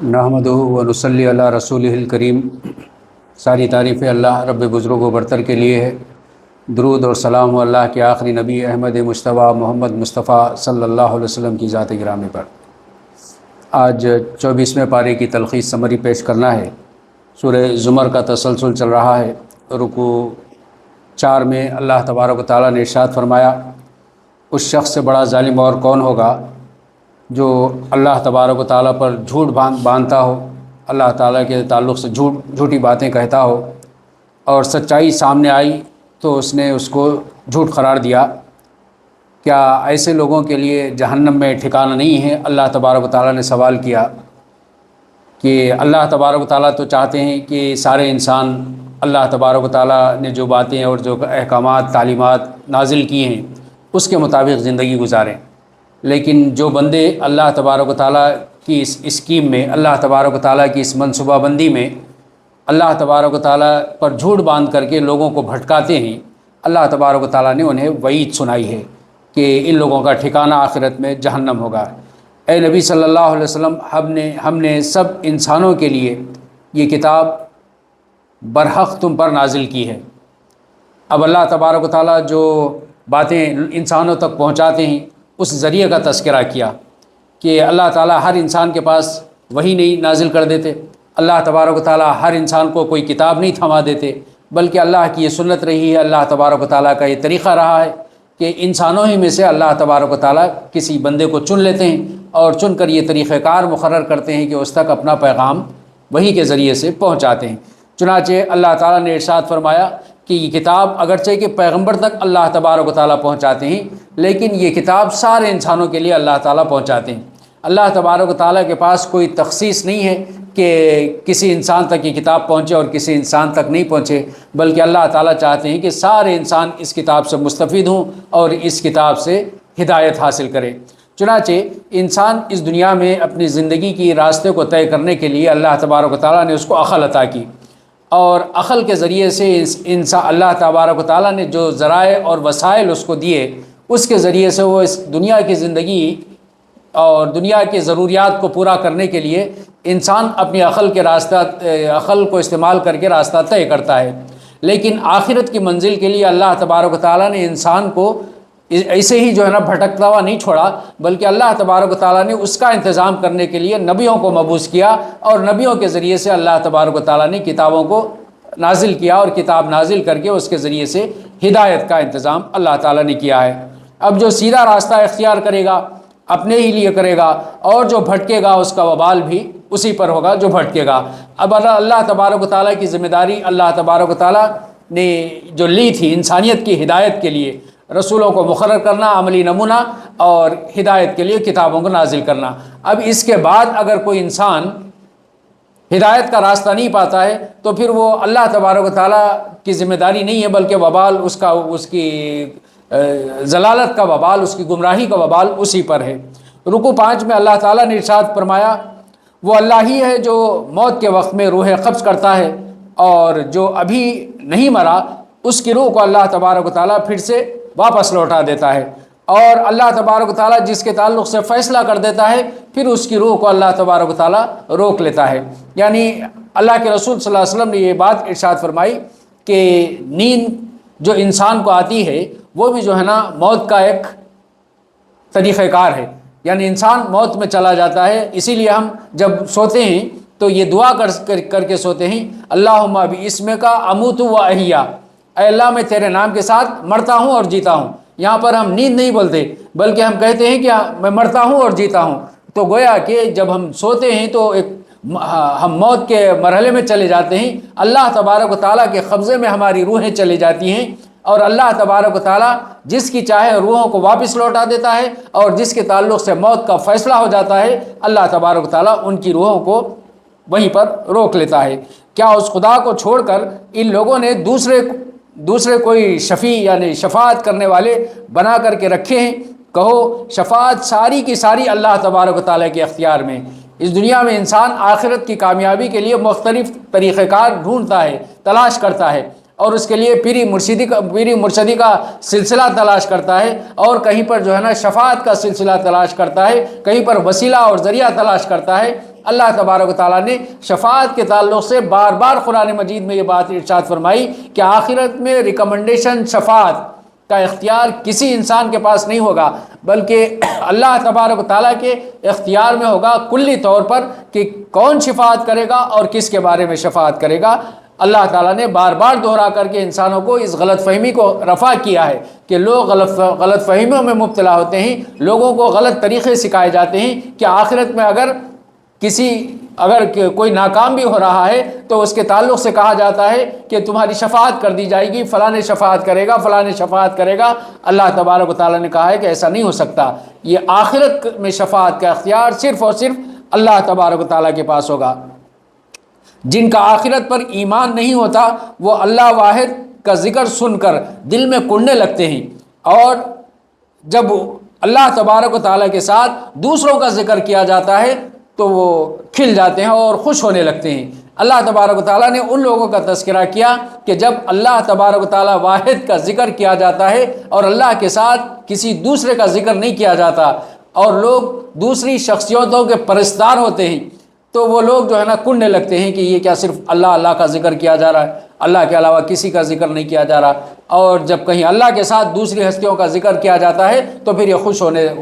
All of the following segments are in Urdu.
نحمدہ و نصلی علی رسولہ الکریم۔ ساری تعریفیں اللہ رب بزرگ و برتر کے لیے ہے۔ درود اور سلام اللہ کے آخری نبی احمد مصطفیٰ محمد مصطفیٰ صلی اللہ علیہ وسلم کی ذات گرامی پر۔ آج 24ویں پارے کی تلخیص سمری پیش کرنا ہے۔ سورہ زمر کا تسلسل چل رہا ہے۔ رکوع 4 میں اللہ تبارک و تعالیٰ نے ارشاد فرمایا، اس شخص سے بڑا ظالم اور کون ہوگا جو اللہ تبارک و تعالیٰ پر جھوٹ باندھتا ہو، اللہ تعالیٰ کے تعلق سے جھوٹی باتیں کہتا ہو، اور سچائی سامنے آئی تو اس نے اس کو جھوٹ قرار دیا۔ کیا ایسے لوگوں کے لیے جہنم میں ٹھکانہ نہیں ہے؟ اللہ تبارک و تعالیٰ نے سوال کیا کہ اللہ تبارک و تعالیٰ تو چاہتے ہیں کہ سارے انسان اللہ تبارک و تعالیٰ نے جو باتیں اور جو احکامات تعلیمات نازل کی ہیں اس کے مطابق زندگی گزاریں، لیکن جو بندے اللہ تبارک و تعالیٰ کی اس اسکیم میں، اللہ تبارک و تعالیٰ کی اس منصوبہ بندی میں اللہ تبارک و تعالیٰ پر جھوٹ باندھ کر کے لوگوں کو بھٹکاتے ہیں، اللہ تبارک و تعالیٰ نے انہیں وعید سنائی ہے کہ ان لوگوں کا ٹھکانہ آخرت میں جہنم ہوگا۔ اے نبی صلی اللہ علیہ وسلم، ہم نے سب انسانوں کے لیے یہ کتاب برحق تم پر نازل کی ہے۔ اب اللہ تبارک و تعالیٰ جو باتیں انسانوں تک پہنچاتے ہیں اس ذریعے کا تذکرہ کیا کہ اللہ تعالیٰ ہر انسان کے پاس وحی نہیں نازل کر دیتے، اللہ تبارک و تعالیٰ ہر انسان کو کوئی کتاب نہیں تھما دیتے، بلکہ اللہ کی یہ سنت رہی ہے، اللہ تبارک و تعالیٰ کا یہ طریقہ رہا ہے کہ انسانوں ہی میں سے اللہ تبارک و تعالیٰ کسی بندے کو چن لیتے ہیں اور چن کر یہ طریقہ کار مقرر کرتے ہیں کہ اس تک اپنا پیغام وحی کے ذریعے سے پہنچاتے ہیں۔ چنانچہ اللہ تعالیٰ نے ارشاد فرمایا کہ یہ کتاب اگرچہ کہ پیغمبر تک اللہ تبارک و تعالیٰ پہنچاتے ہیں، لیکن یہ کتاب سارے انسانوں کے لیے اللہ تعالیٰ پہنچاتے ہیں۔ اللہ تبارک و تعالیٰ کے پاس کوئی تخصیص نہیں ہے کہ کسی انسان تک یہ کتاب پہنچے اور کسی انسان تک نہیں پہنچے، بلکہ اللہ تعالیٰ چاہتے ہیں کہ سارے انسان اس کتاب سے مستفید ہوں اور اس کتاب سے ہدایت حاصل کریں۔ چنانچہ انسان اس دنیا میں اپنی زندگی کی راستے کو طے کرنے کے لیے اللہ تبارک و تعالیٰ نے اس کو عقل عطا کی، اور عقل کے ذریعے سے انسان اللہ تبارک و تعالیٰ نے جو ذرائع اور وسائل اس کو دیے، اس کے ذریعے سے وہ اس دنیا کی زندگی اور دنیا کی ضروریات کو پورا کرنے کے لیے انسان اپنی عقل کو استعمال کر کے راستہ طے کرتا ہے۔ لیکن آخرت کی منزل کے لیے اللہ تبارک و تعالیٰ نے انسان کو ایسے ہی بھٹکتا ہوا نہیں چھوڑا، بلکہ اللہ تبارک و تعالیٰ نے اس کا انتظام کرنے کے لیے نبیوں کو مبعوث کیا، اور نبیوں کے ذریعے سے اللہ تبارک و تعالیٰ نے کتابوں کو نازل کیا، اور کتاب نازل کر کے اس کے ذریعے سے ہدایت کا انتظام اللہ تعالیٰ نے کیا ہے۔ اب جو سیدھا راستہ اختیار کرے گا اپنے ہی لیے کرے گا، اور جو بھٹکے گا اس کا وبال بھی اسی پر ہوگا جو بھٹکے گا۔ اب اللہ تبارک و تعالیٰ کی ذمہ داری اللہ تبارک و تعالیٰ نے جو لی تھی انسانیت کی ہدایت کے لیے، رسولوں کو مقرر کرنا، عملی نمونہ، اور ہدایت کے لیے کتابوں کو نازل کرنا۔ اب اس کے بعد اگر کوئی انسان ہدایت کا راستہ نہیں پاتا ہے تو پھر وہ اللہ تبارک و تعالیٰ کی ذمہ داری نہیں ہے، بلکہ وبال اس کی ضلالت کا وبال، اس کی گمراہی کا وبال اسی پر ہے۔ رکوع 5 میں اللہ تعالیٰ نے ارشاد فرمایا، وہ اللہ ہی ہے جو موت کے وقت میں روح قبض کرتا ہے، اور جو ابھی نہیں مرا اس کی روح کو اللہ تبارک و تعالیٰ پھر سے واپس لوٹا دیتا ہے، اور اللہ تبارک و تعالیٰ جس کے تعلق سے فیصلہ کر دیتا ہے پھر اس کی روح کو اللہ تبارک و تعالیٰ روک لیتا ہے۔ یعنی اللہ کے رسول صلی اللہ علیہ وسلم نے یہ بات ارشاد فرمائی کہ نیند جو انسان کو آتی ہے وہ بھی موت کا ایک طریقہ کار ہے، یعنی انسان موت میں چلا جاتا ہے۔ اسی لیے ہم جب سوتے ہیں تو یہ دعا کر کے سوتے ہیں، اللہم باسمک اموت و احیا، اے اللہ میں تیرے نام کے ساتھ مرتا ہوں اور جیتا ہوں۔ یہاں پر ہم نیند نہیں بولتے، بلکہ ہم کہتے ہیں کہ میں مرتا ہوں اور جیتا ہوں۔ تو گویا کہ جب ہم سوتے ہیں تو ہم موت کے مرحلے میں چلے جاتے ہیں، اللہ تبارک و تعالیٰ کے قبضے میں ہماری روحیں چلی جاتی ہیں، اور اللہ تبارک و تعالیٰ جس کی چاہے روحوں کو واپس لوٹا دیتا ہے، اور جس کے تعلق سے موت کا فیصلہ ہو جاتا ہے اللہ تبارک و تعالیٰ ان کی روحوں کو وہیں پر روک لیتا ہے۔ کیا اس خدا کو چھوڑ کر ان لوگوں نے دوسرے کوئی شفیع یعنی شفاعت کرنے والے بنا کر کے رکھے ہیں؟ کہو شفاعت ساری کی ساری اللہ تبارک و تعالیٰ کے اختیار میں۔ اس دنیا میں انسان آخرت کی کامیابی کے لیے مختلف طریقہ کار ڈھونڈتا ہے، تلاش کرتا ہے، اور اس کے لیے پیری مرشدی کا سلسلہ تلاش کرتا ہے، اور کہیں پر شفاعت کا سلسلہ تلاش کرتا ہے، کہیں پر وسیلہ اور ذریعہ تلاش کرتا ہے۔ اللہ تبارک و تعالیٰ نے شفاعت کے تعلق سے بار بار قرآن مجید میں یہ بات ارشاد فرمائی کہ آخرت میں ریکمنڈیشن شفاعت کا اختیار کسی انسان کے پاس نہیں ہوگا، بلکہ اللہ تبارک و تعالیٰ کے اختیار میں ہوگا کلی طور پر کہ کون شفاعت کرے گا اور کس کے بارے میں شفاعت کرے گا۔ اللہ تعالیٰ نے بار بار دہرا کر کے انسانوں کو اس غلط فہمی کو رفع کیا ہے کہ لوگ غلط فہمیوں میں مبتلا ہوتے ہیں، لوگوں کو غلط طریقے سکھائے جاتے ہیں کہ آخرت میں اگر کوئی ناکام بھی ہو رہا ہے تو اس کے تعلق سے کہا جاتا ہے کہ تمہاری شفاعت کر دی جائے گی، فلاں نے شفاعت کرے گا، فلاں نے شفاعت کرے گا۔ اللہ تبارک و تعالیٰ نے کہا ہے کہ ایسا نہیں ہو سکتا، یہ آخرت میں شفاعت کا اختیار صرف اور صرف اللہ تبارک و تعالیٰ کے پاس ہوگا۔ جن کا آخرت پر ایمان نہیں ہوتا وہ اللہ واحد کا ذکر سن کر دل میں کڑنے لگتے ہیں، اور جب اللہ تبارک و تعالیٰ کے ساتھ دوسروں کا ذکر کیا جاتا ہے تو وہ کھل جاتے ہیں اور خوش ہونے لگتے ہیں۔ اللہ تبارک و تعالیٰ نے ان لوگوں کا تذکرہ کیا کہ جب اللہ تبارک و تعالیٰ واحد کا ذکر کیا جاتا ہے اور اللہ کے ساتھ کسی دوسرے کا ذکر نہیں کیا جاتا اور لوگ دوسری شخصیتوں کے پرستار ہوتے ہیں تو وہ لوگ جو ہے نا کڑنے لگتے ہیں کہ یہ کیا صرف اللہ کا ذکر کیا جا رہا ہے، اللہ کے علاوہ کسی کا ذکر نہیں کیا جا رہا، اور جب کہیں اللہ کے ساتھ دوسری ہستیوں کا ذکر کیا جاتا ہے تو پھر یہ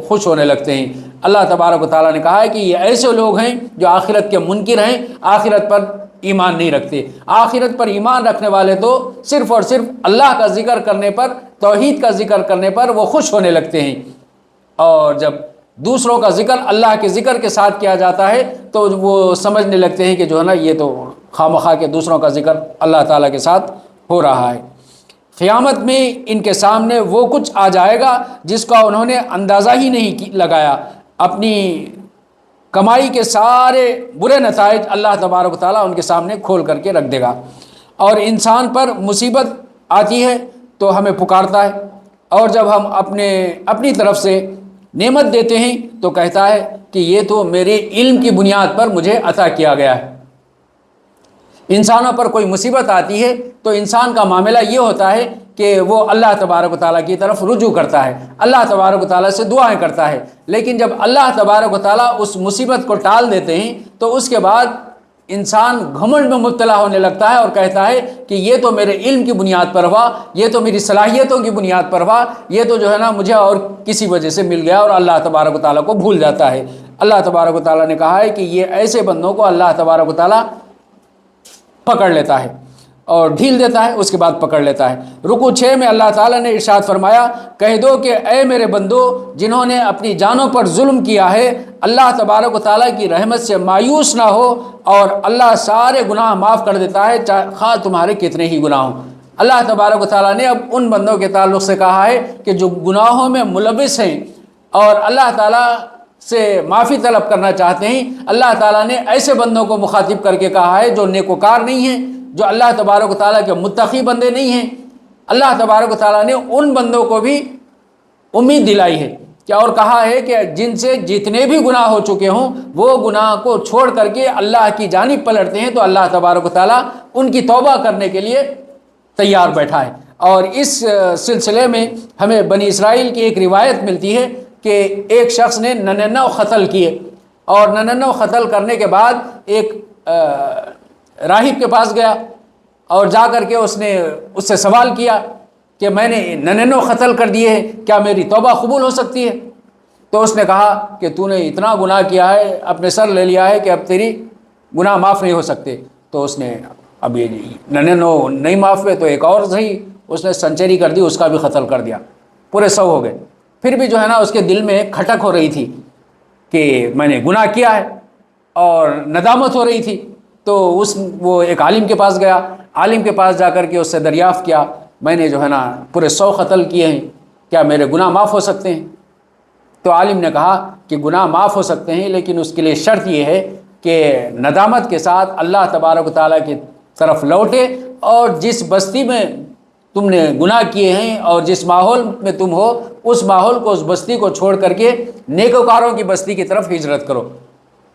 خوش ہونے لگتے ہیں۔ اللہ تبارک و تعالیٰ نے کہا ہے کہ یہ ایسے لوگ ہیں جو آخرت کے منکر ہیں، آخرت پر ایمان نہیں رکھتے۔ آخرت پر ایمان رکھنے والے تو صرف اور صرف اللہ کا ذکر کرنے پر، توحید کا ذکر کرنے پر وہ خوش ہونے لگتے ہیں، اور جب دوسروں کا ذکر اللہ کے ذکر کے ساتھ کیا جاتا ہے تو وہ سمجھنے لگتے ہیں کہ جو ہے نا یہ تو خواہ کے دوسروں کا ذکر اللہ تعالیٰ کے ساتھ ہو رہا ہے۔ قیامت میں ان کے سامنے وہ کچھ آ جائے گا جس کا انہوں نے اندازہ ہی نہیں لگایا، اپنی کمائی کے سارے برے نتائج اللہ تبارک و تعالیٰ ان کے سامنے کھول کر کے رکھ دے گا، اور انسان پر مصیبت آتی ہے تو ہمیں پکارتا ہے، اور جب ہم اپنی طرف سے نعمت دیتے ہیں تو کہتا ہے کہ یہ تو میرے علم کی بنیاد پر مجھے عطا کیا گیا ہے۔ انسانوں پر کوئی مصیبت آتی ہے تو انسان کا معاملہ یہ ہوتا ہے کہ وہ اللہ تبارک و تعالیٰ کی طرف رجوع کرتا ہے، اللہ تبارک و تعالیٰ سے دعائیں کرتا ہے، لیکن جب اللہ تبارک و تعالیٰ اس مصیبت کو ٹال دیتے ہیں تو اس کے بعد انسان گھمنڈ میں مبتلا ہونے لگتا ہے اور کہتا ہے کہ یہ تو میرے علم کی بنیاد پر ہوا، یہ تو میری صلاحیتوں کی بنیاد پر ہوا، یہ تو جو ہے نا مجھے اور کسی وجہ سے مل گیا، اور اللہ تبارک و تعالیٰ کو بھول جاتا ہے۔ اللہ تبارک و تعالیٰ نے کہا ہے کہ یہ ایسے بندوں کو اللہ تبارک و تعالیٰ پکڑ لیتا ہے اور ڈھیل دیتا ہے، اس کے بعد پکڑ لیتا ہے۔ رکوع 6 میں اللہ تعالیٰ نے ارشاد فرمایا، کہہ دو کہ اے میرے بندو جنہوں نے اپنی جانوں پر ظلم کیا ہے، اللہ تبارک و تعالیٰ کی رحمت سے مایوس نہ ہو، اور اللہ سارے گناہ معاف کر دیتا ہے خواہ تمہارے کتنے ہی گناہ ہوں۔ اللہ تبارک و تعالیٰ نے اب ان بندوں کے تعلق سے کہا ہے کہ جو گناہوں میں ملوث ہیں اور اللہ تعالیٰ سے معافی طلب کرنا چاہتے ہیں، اللہ تعالیٰ نے ایسے بندوں کو مخاطب کر کے کہا ہے جو نیکوکار نہیں ہیں، جو اللہ تبارک و تعالیٰ کے متقی بندے نہیں ہیں۔ اللہ تبارک و تعالیٰ نے ان بندوں کو بھی امید دلائی ہے کہ اور کہا ہے کہ جن سے جتنے بھی گناہ ہو چکے ہوں وہ گناہ کو چھوڑ کر کے اللہ کی جانب پلٹتے ہیں تو اللہ تبارک و تعالیٰ ان کی توبہ کرنے کے لیے تیار بیٹھا ہے۔ اور اس سلسلے میں ہمیں بنی اسرائیل کی ایک روایت ملتی ہے کہ ایک شخص نے 99 قتل کیے، اور 99 قتل کرنے کے بعد ایک راہب کے پاس گیا اور جا کر کے اس نے اس سے سوال کیا کہ میں نے 99 قتل کر دیے ہیں، کیا میری توبہ قبول ہو سکتی ہے؟ تو اس نے کہا کہ تو نے اتنا گناہ کیا ہے، اپنے سر لے لیا ہے کہ اب تیری گناہ معاف نہیں ہو سکتے۔ تو اس نے اب یہ 99 نہیں معاف ہوئے تو ایک اور صحیح اس نے سنچری کر دی، اس کا بھی قتل کر دیا، پورے 100 ہو گئے۔ پھر بھی جو ہے نا اس کے دل میں کھٹک ہو رہی تھی کہ میں نے گناہ کیا ہے، اور ندامت ہو رہی تھی۔ تو وہ ایک عالم کے پاس گیا، عالم کے پاس جا کر کے اس سے دریافت کیا، میں نے جو ہے نا پورے 100 قتل کیے ہیں، کیا میرے گناہ معاف ہو سکتے ہیں؟ تو عالم نے کہا کہ گناہ معاف ہو سکتے ہیں، لیکن اس کے لیے شرط یہ ہے کہ ندامت کے ساتھ اللہ تبارک و تعالیٰ کی طرف لوٹے، اور جس بستی میں تم نے گناہ کیے ہیں اور جس ماحول میں تم ہو اس ماحول کو، اس بستی کو چھوڑ کر کے نیکوکاروں کی بستی کی طرف ہجرت کرو۔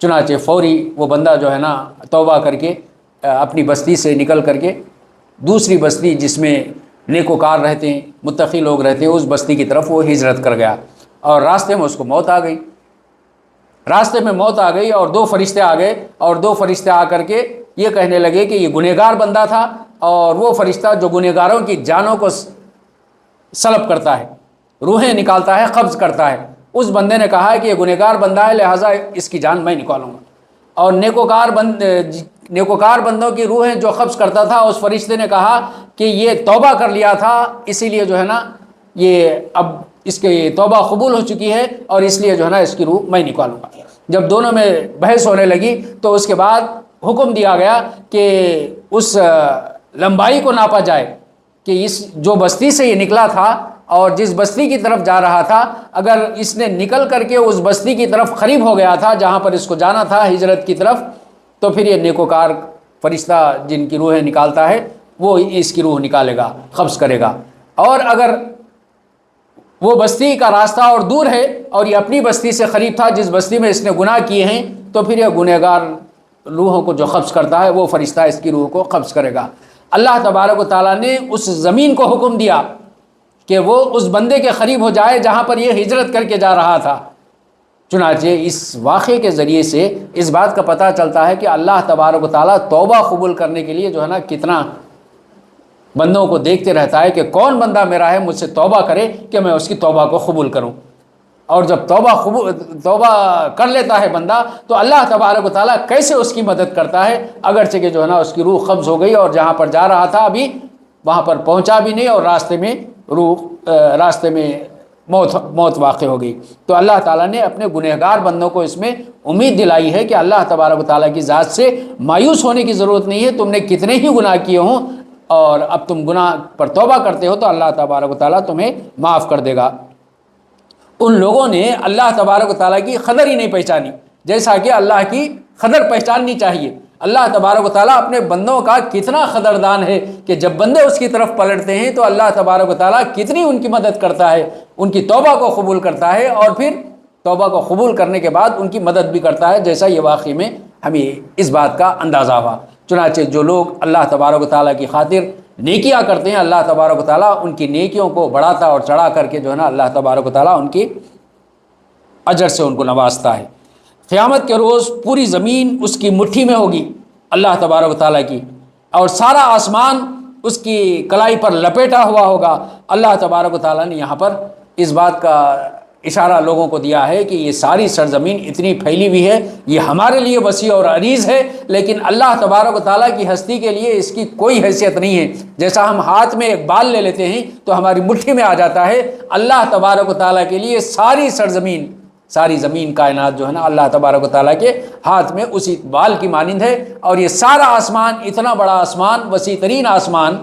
چنانچہ فوری وہ بندہ جو ہے نا توبہ کر کے اپنی بستی سے نکل کر کے دوسری بستی جس میں نیکوکار رہتے ہیں، متقی لوگ رہتے ہیں، اس بستی کی طرف وہ ہجرت کر گیا، اور راستے میں اس کو موت آ گئی۔ راستے میں موت آ گئی اور دو فرشتے آ گئے، اور دو فرشتے آ کر کے یہ کہنے لگے کہ یہ گنہگار بندہ تھا، اور وہ فرشتہ جو گنہگاروں کی جانوں کو سلب کرتا ہے، روحیں نکالتا ہے، قبض کرتا ہے، اس بندے نے کہا ہے کہ یہ گنہگار بندہ ہے، لہٰذا اس کی جان میں نکالوں گا۔ اور نیکوکار بندوں کی روحیں جو قبض کرتا تھا، اس فرشتے نے کہا کہ یہ توبہ کر لیا تھا، اسی لیے جو ہے نا یہ اب اس کی توبہ قبول ہو چکی ہے، اور اس لیے جو ہے نا اس کی روح میں نکالوں گا۔ جب دونوں میں بحث ہونے لگی تو اس کے بعد حکم دیا گیا کہ اس لمبائی کو ناپا جائے کہ اس جو بستی سے یہ نکلا تھا اور جس بستی کی طرف جا رہا تھا، اگر اس نے نکل کر کے اس بستی کی طرف قریب ہو گیا تھا جہاں پر اس کو جانا تھا ہجرت کی طرف، تو پھر یہ نیکوکار فرشتہ جن کی روحیں نکالتا ہے وہ اس کی روح نکالے گا، قبض کرے گا۔ اور اگر وہ بستی کا راستہ اور دور ہے اور یہ اپنی بستی سے قریب تھا جس بستی میں اس نے گناہ کیے ہیں، تو پھر یہ گنہگار روحوں کو جو قبض کرتا ہے وہ فرشتہ اس کی روح کو قبض کرے گا۔ اللہ تبارک و تعالیٰ نے اس زمین کو حکم دیا کہ وہ اس بندے کے قریب ہو جائے جہاں پر یہ ہجرت کر کے جا رہا تھا۔ چنانچہ اس واقعے کے ذریعے سے اس بات کا پتہ چلتا ہے کہ اللہ تبارک و تعالیٰ توبہ قبول کرنے کے لیے جو ہے نا کتنا بندوں کو دیکھتے رہتا ہے کہ کون بندہ میرا ہے مجھ سے توبہ کرے کہ میں اس کی توبہ کو قبول کروں۔ اور جب توبہ کر لیتا ہے بندہ تو اللہ تبارک و تعالیٰ کیسے اس کی مدد کرتا ہے، اگرچہ کہ جو ہے نا اس کی روح قبض ہو گئی اور جہاں پر جا رہا تھا ابھی وہاں پر پہنچا بھی نہیں، اور راستے میں موت واقع ہو گئی۔ تو اللہ تعالیٰ نے اپنے گنہگار بندوں کو اس میں امید دلائی ہے کہ اللہ تبارک و تعالیٰ کی ذات سے مایوس ہونے کی ضرورت نہیں ہے، تم نے کتنے ہی گناہ کیے ہوں اور اب تم گناہ پر توبہ کرتے ہو تو اللہ تبارک و تعالیٰ تمہیں معاف کر دے گا۔ ان لوگوں نے اللہ تبارک و تعالیٰ کی قدر ہی نہیں پہچانی، جیسا کہ اللہ کی قدر پہچاننی چاہیے۔ اللہ تبارک و تعالیٰ اپنے بندوں کا کتنا قدردان ہے کہ جب بندے اس کی طرف پلٹتے ہیں تو اللہ تبارک و تعالیٰ کتنی ان کی مدد کرتا ہے، ان کی توبہ کو قبول کرتا ہے، اور پھر توبہ کو قبول کرنے کے بعد ان کی مدد بھی کرتا ہے، جیسا یہ واقعی میں ہمیں اس بات کا اندازہ ہوا۔ چنانچہ جو لوگ اللہ تبارک و تعالیٰ کی خاطر نیکیاں کرتے ہیں، اللہ تبارک و تعالیٰ ان کی نیکیوں کو بڑھاتا اور چڑھا کر کے جو ہے نا اللہ تبارک و تعالیٰ ان کی اجر سے ان کو نوازتا ہے۔ قیامت کے روز پوری زمین اس کی مٹھی میں ہوگی اللہ تبارک و تعالیٰ کی، اور سارا آسمان اس کی کلائی پر لپیٹا ہوا ہوگا۔ اللہ تبارک و تعالیٰ نے یہاں پر اس بات کا اشارہ لوگوں کو دیا ہے کہ یہ ساری سرزمین اتنی پھیلی ہوئی ہے، یہ ہمارے لیے وسیع اور عریض ہے، لیکن اللہ تبارک و تعالیٰ کی ہستی کے لیے اس کی کوئی حیثیت نہیں ہے۔ جیسا ہم ہاتھ میں ایک بال لے لیتے ہیں تو ہماری مٹھی میں آ جاتا ہے، اللہ تبارک و تعالیٰ کے لیے ساری زمین کائنات جو ہے نا اللہ تبارک و تعالیٰ کے ہاتھ میں اسی بال کی مانند ہے، اور یہ سارا آسمان، اتنا بڑا آسمان، وسیع ترین آسمان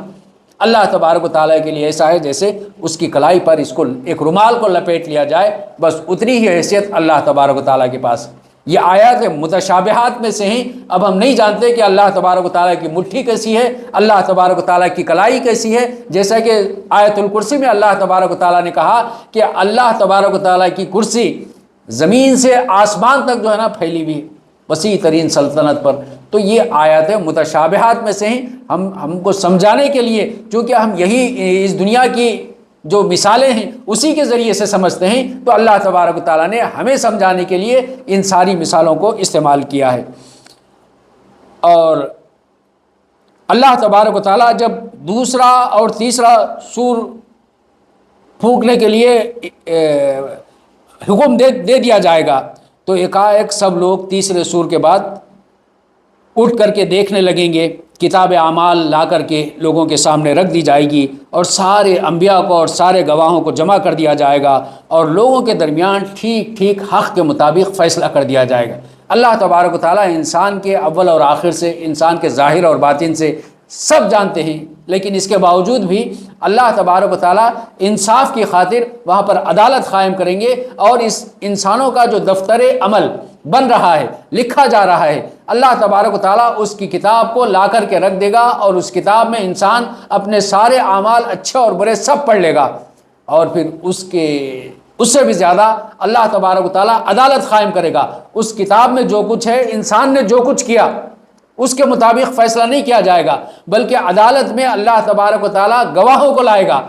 اللہ تبارک و تعالیٰ کے لیے ایسا ہے جیسے اس کی کلائی پر اس کو ایک رومال کو لپیٹ لیا جائے، بس اتنی ہی حیثیت اللہ تبارک و تعالیٰ کے پاس۔ یہ آیات متشابہات میں سے ہیں۔ اب ہم نہیں جانتے کہ اللہ تبارک و تعالیٰ کی مٹھی کیسی ہے، اللہ تبارک و تعالیٰ کی کلائی کیسی ہے، جیسا کہ آیت الکرسی میں اللہ تبارک و تعالیٰ نے کہا کہ اللہ تبارک و تعالیٰ کی کرسی زمین سے آسمان تک جو ہے نا پھیلی ہوئی وسیع ترین سلطنت پر۔ تو یہ آیات متشابہات میں سے ہیں، ہم کو سمجھانے کے لیے، چونکہ ہم یہی اس دنیا کی جو مثالیں ہیں اسی کے ذریعے سے سمجھتے ہیں، تو اللہ تبارک و تعالیٰ نے ہمیں سمجھانے کے لیے ان ساری مثالوں کو استعمال کیا ہے۔ اور اللہ تبارک و تعالیٰ جب دوسرا اور تیسرا سور پھونکنے کے لیے حکم دے دیا جائے گا تو ایک سب لوگ تیسرے سور کے بعد اٹھ کر کے دیکھنے لگیں گے، کتاب اعمال لا کر کے لوگوں کے سامنے رکھ دی جائے گی، اور سارے انبیاء کو اور سارے گواہوں کو جمع کر دیا جائے گا، اور لوگوں کے درمیان ٹھیک ٹھیک حق کے مطابق فیصلہ کر دیا جائے گا۔ اللہ تبارک و تعالیٰ انسان کے اول اور آخر سے، انسان کے ظاہر اور باطن سے سب جانتے ہیں، لیکن اس کے باوجود بھی اللہ تبارک و تعالیٰ انصاف کی خاطر وہاں پر عدالت قائم کریں گے، اور اس انسانوں کا جو دفتر عمل بن رہا ہے، لکھا جا رہا ہے، اللہ تبارک و تعالیٰ اس کی کتاب کو لا کر کے رکھ دے گا، اور اس کتاب میں انسان اپنے سارے اعمال اچھے اور برے سب پڑھ لے گا، اور پھر اس سے بھی زیادہ اللہ تبارک و تعالیٰ عدالت قائم کرے گا۔ اس کتاب میں جو کچھ ہے، انسان نے جو کچھ کیا اس کے مطابق فیصلہ نہیں کیا جائے گا، بلکہ عدالت میں اللہ تبارک و تعالیٰ گواہوں کو لائے گا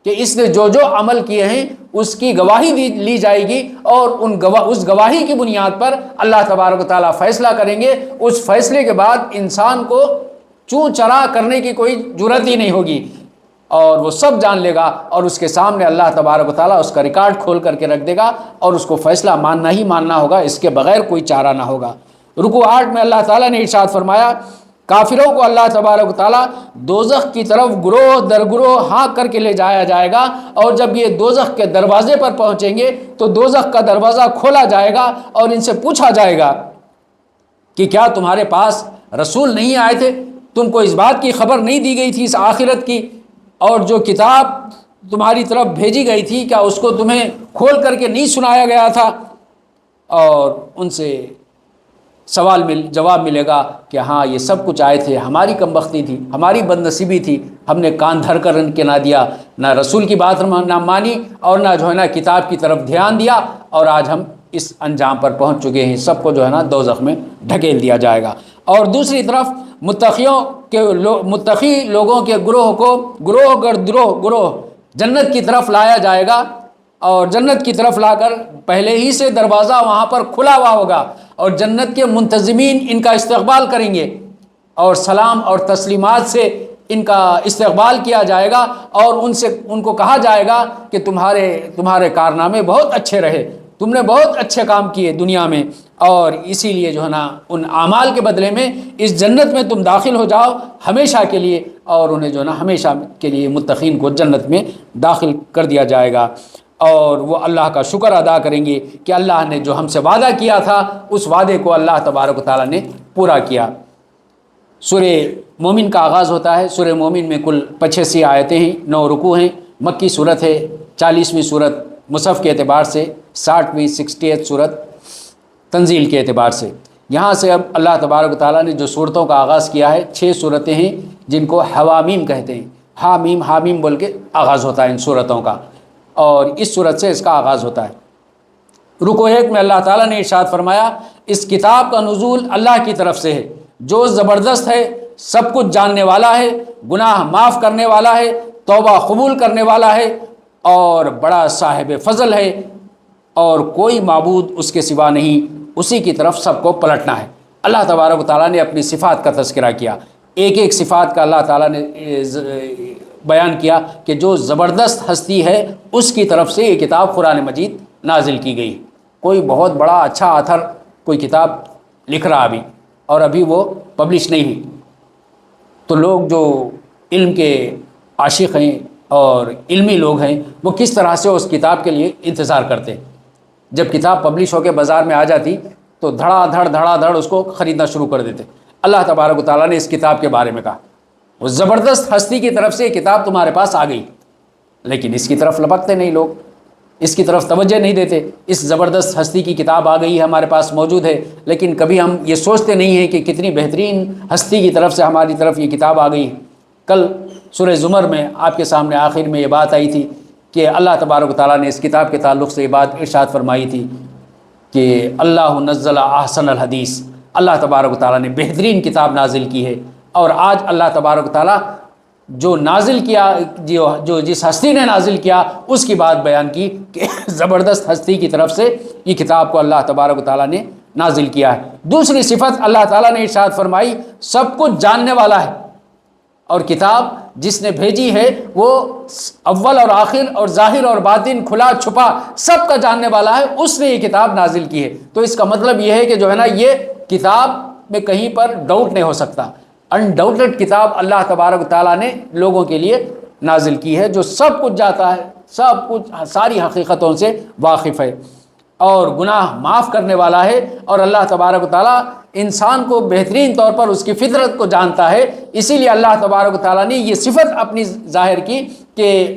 کہ اس نے جو عمل کیے ہیں اس کی گواہی لی جائے گی، اور اس گواہی کی بنیاد پر اللہ تبارک و تعالیٰ فیصلہ کریں گے۔ اس فیصلے کے بعد انسان کو چوں چرا کرنے کی کوئی جرات ہی نہیں ہوگی، اور وہ سب جان لے گا، اور اس کے سامنے اللہ تبارک و تعالیٰ اس کا ریکارڈ کھول کر کے رکھ دے گا، اور اس کو فیصلہ ماننا ہی ماننا ہوگا، اس کے بغیر کوئی چارہ نہ ہوگا۔ رکوع 8 میں اللہ تعالیٰ نے ارشاد فرمایا، کافروں کو اللہ تبارک و تعالیٰ دوزخ کی طرف گروہ در گروہ ہانک کر کے لے جایا جائے گا، اور جب یہ دوزخ کے دروازے پر پہنچیں گے تو دوزخ کا دروازہ کھولا جائے گا، اور ان سے پوچھا جائے گا کہ کیا تمہارے پاس رسول نہیں آئے تھے؟ تم کو اس بات کی خبر نہیں دی گئی تھی اس آخرت کی؟ اور جو کتاب تمہاری طرف بھیجی گئی تھی، کیا اس کو تمہیں کھول کر کے نہیں سنایا گیا تھا؟ اور ان سے جواب ملے گا کہ ہاں یہ سب کچھ آئے تھے، ہماری کم بختی تھی، ہماری بد نصیبی تھی، ہم نے کان دھر کر ان کے نہ دیا، نہ رسول کی بات نہ مانی، اور نہ جو ہے نا کتاب کی طرف دھیان دیا، اور آج ہم اس انجام پر پہنچ چکے ہیں۔ سب کو جو ہے نا دوزخ میں ڈھکیل دیا جائے گا۔ اور دوسری طرف متقی لوگوں کے گروہ کو گروہ جنت کی طرف لایا جائے گا، اور جنت کی طرف لا کر پہلے ہی سے دروازہ وہاں پر کھلا ہوا ہوگا، اور جنت کے منتظمین ان کا استقبال کریں گے، اور سلام اور تسلیمات سے ان کا استقبال کیا جائے گا، اور ان کو کہا جائے گا کہ تمہارے کارنامے بہت اچھے رہے، تم نے بہت اچھے کام کیے دنیا میں، اور اسی لیے جو ہے نا ان اعمال کے بدلے میں اس جنت میں تم داخل ہو جاؤ ہمیشہ کے لیے، اور انہیں جو ہے نا ہمیشہ کے لیے متقین کو جنت میں داخل کر دیا جائے گا۔ اور وہ اللہ کا شکر ادا کریں گے کہ اللہ نے جو ہم سے وعدہ کیا تھا اس وعدے کو اللہ تبارک و تعالیٰ نے پورا کیا۔ سورہ مومن کا آغاز ہوتا ہے۔ سورہ مومن میں کل 85 آیتیں ہیں، 9 رکوع ہیں، مکی صورت ہے، 40ویں صورت مصحف کے اعتبار سے، 60ویں 68 صورت تنزیل کے اعتبار سے۔ یہاں سے اب اللہ تبارک و تعالیٰ نے جو صورتوں کا آغاز کیا ہے، 6 صورتیں ہیں جن کو حوامیم کہتے ہیں، حامیم بول کے آغاز ہوتا ہے ان صورتوں کا، اور اس صورت سے اس کا آغاز ہوتا ہے۔ رکوع 1 میں اللہ تعالیٰ نے ارشاد فرمایا، اس کتاب کا نزول اللہ کی طرف سے ہے، جو زبردست ہے، سب کچھ جاننے والا ہے، گناہ معاف کرنے والا ہے، توبہ قبول کرنے والا ہے، اور بڑا صاحب فضل ہے، اور کوئی معبود اس کے سوا نہیں، اسی کی طرف سب کو پلٹنا ہے۔ اللہ تبارک و تعالیٰ نے اپنی صفات کا تذکرہ کیا، ایک صفات کا اللہ تعالیٰ نے بیان کیا کہ جو زبردست ہستی ہے اس کی طرف سے یہ کتاب قرآن مجید نازل کی گئی۔ کوئی بہت بڑا اچھا آتھر کوئی کتاب لکھ رہا اور ابھی وہ پبلش نہیں ہوئی، تو لوگ جو علم کے عاشق ہیں اور علمی لوگ ہیں وہ کس طرح سے اس کتاب کے لیے انتظار کرتے ہیں۔ جب کتاب پبلش ہو کے بازار میں آ جاتی تو دھڑا دھڑ اس کو خریدنا شروع کر دیتے۔ اللہ تبارک و تعالیٰ نے اس کتاب کے بارے میں کہا، وہ زبردست ہستی کی طرف سے کتاب تمہارے پاس آ گئی، لیکن اس کی طرف لپکتے نہیں، لوگ اس کی طرف توجہ نہیں دیتے۔ اس زبردست ہستی کی کتاب آ گئی ہے، ہمارے پاس موجود ہے، لیکن کبھی ہم یہ سوچتے نہیں ہیں کہ کتنی بہترین ہستی کی طرف سے ہماری طرف یہ کتاب آ گئی۔ کل سورہ زمر میں آپ کے سامنے آخر میں یہ بات آئی تھی کہ اللہ تبارک و تعالیٰ نے اس کتاب کے تعلق سے یہ بات ارشاد فرمائی تھی کہ اللہ نزل احسن الحدیث، اللہ تبارک و تعالیٰ نے بہترین کتاب نازل کی ہے۔ اور آج اللہ تبارک و تعالیٰ جو نازل کیا، جو جس ہستی نے نازل کیا اس کی بات بیان کی کہ زبردست ہستی کی طرف سے یہ کتاب کو اللہ تبارک و تعالیٰ نے نازل کیا ہے۔ دوسری صفت اللہ تعالیٰ نے ارشاد فرمائی، سب کچھ جاننے والا ہے، اور کتاب جس نے بھیجی ہے وہ اول اور آخر اور ظاہر اور باطن، کھلا چھپا سب کا جاننے والا ہے، اس نے یہ کتاب نازل کی ہے۔ تو اس کا مطلب یہ ہے کہ جو ہے نا یہ کتاب میں کہیں پر ڈاؤٹ نہیں ہو سکتا، انڈاؤٹڈ کتاب اللہ تبارک و تعالیٰ نے لوگوں کے لیے نازل کی ہے، جو سب کچھ جاتا ہے، سب کچھ ساری حقیقتوں سے واقف ہے، اور گناہ معاف کرنے والا ہے۔ اور اللہ تبارک و تعالیٰ انسان کو بہترین طور پر اس کی فطرت کو جانتا ہے، اسی لیے اللہ تبارک و تعالیٰ نے یہ صفت اپنی ظاہر کی کہ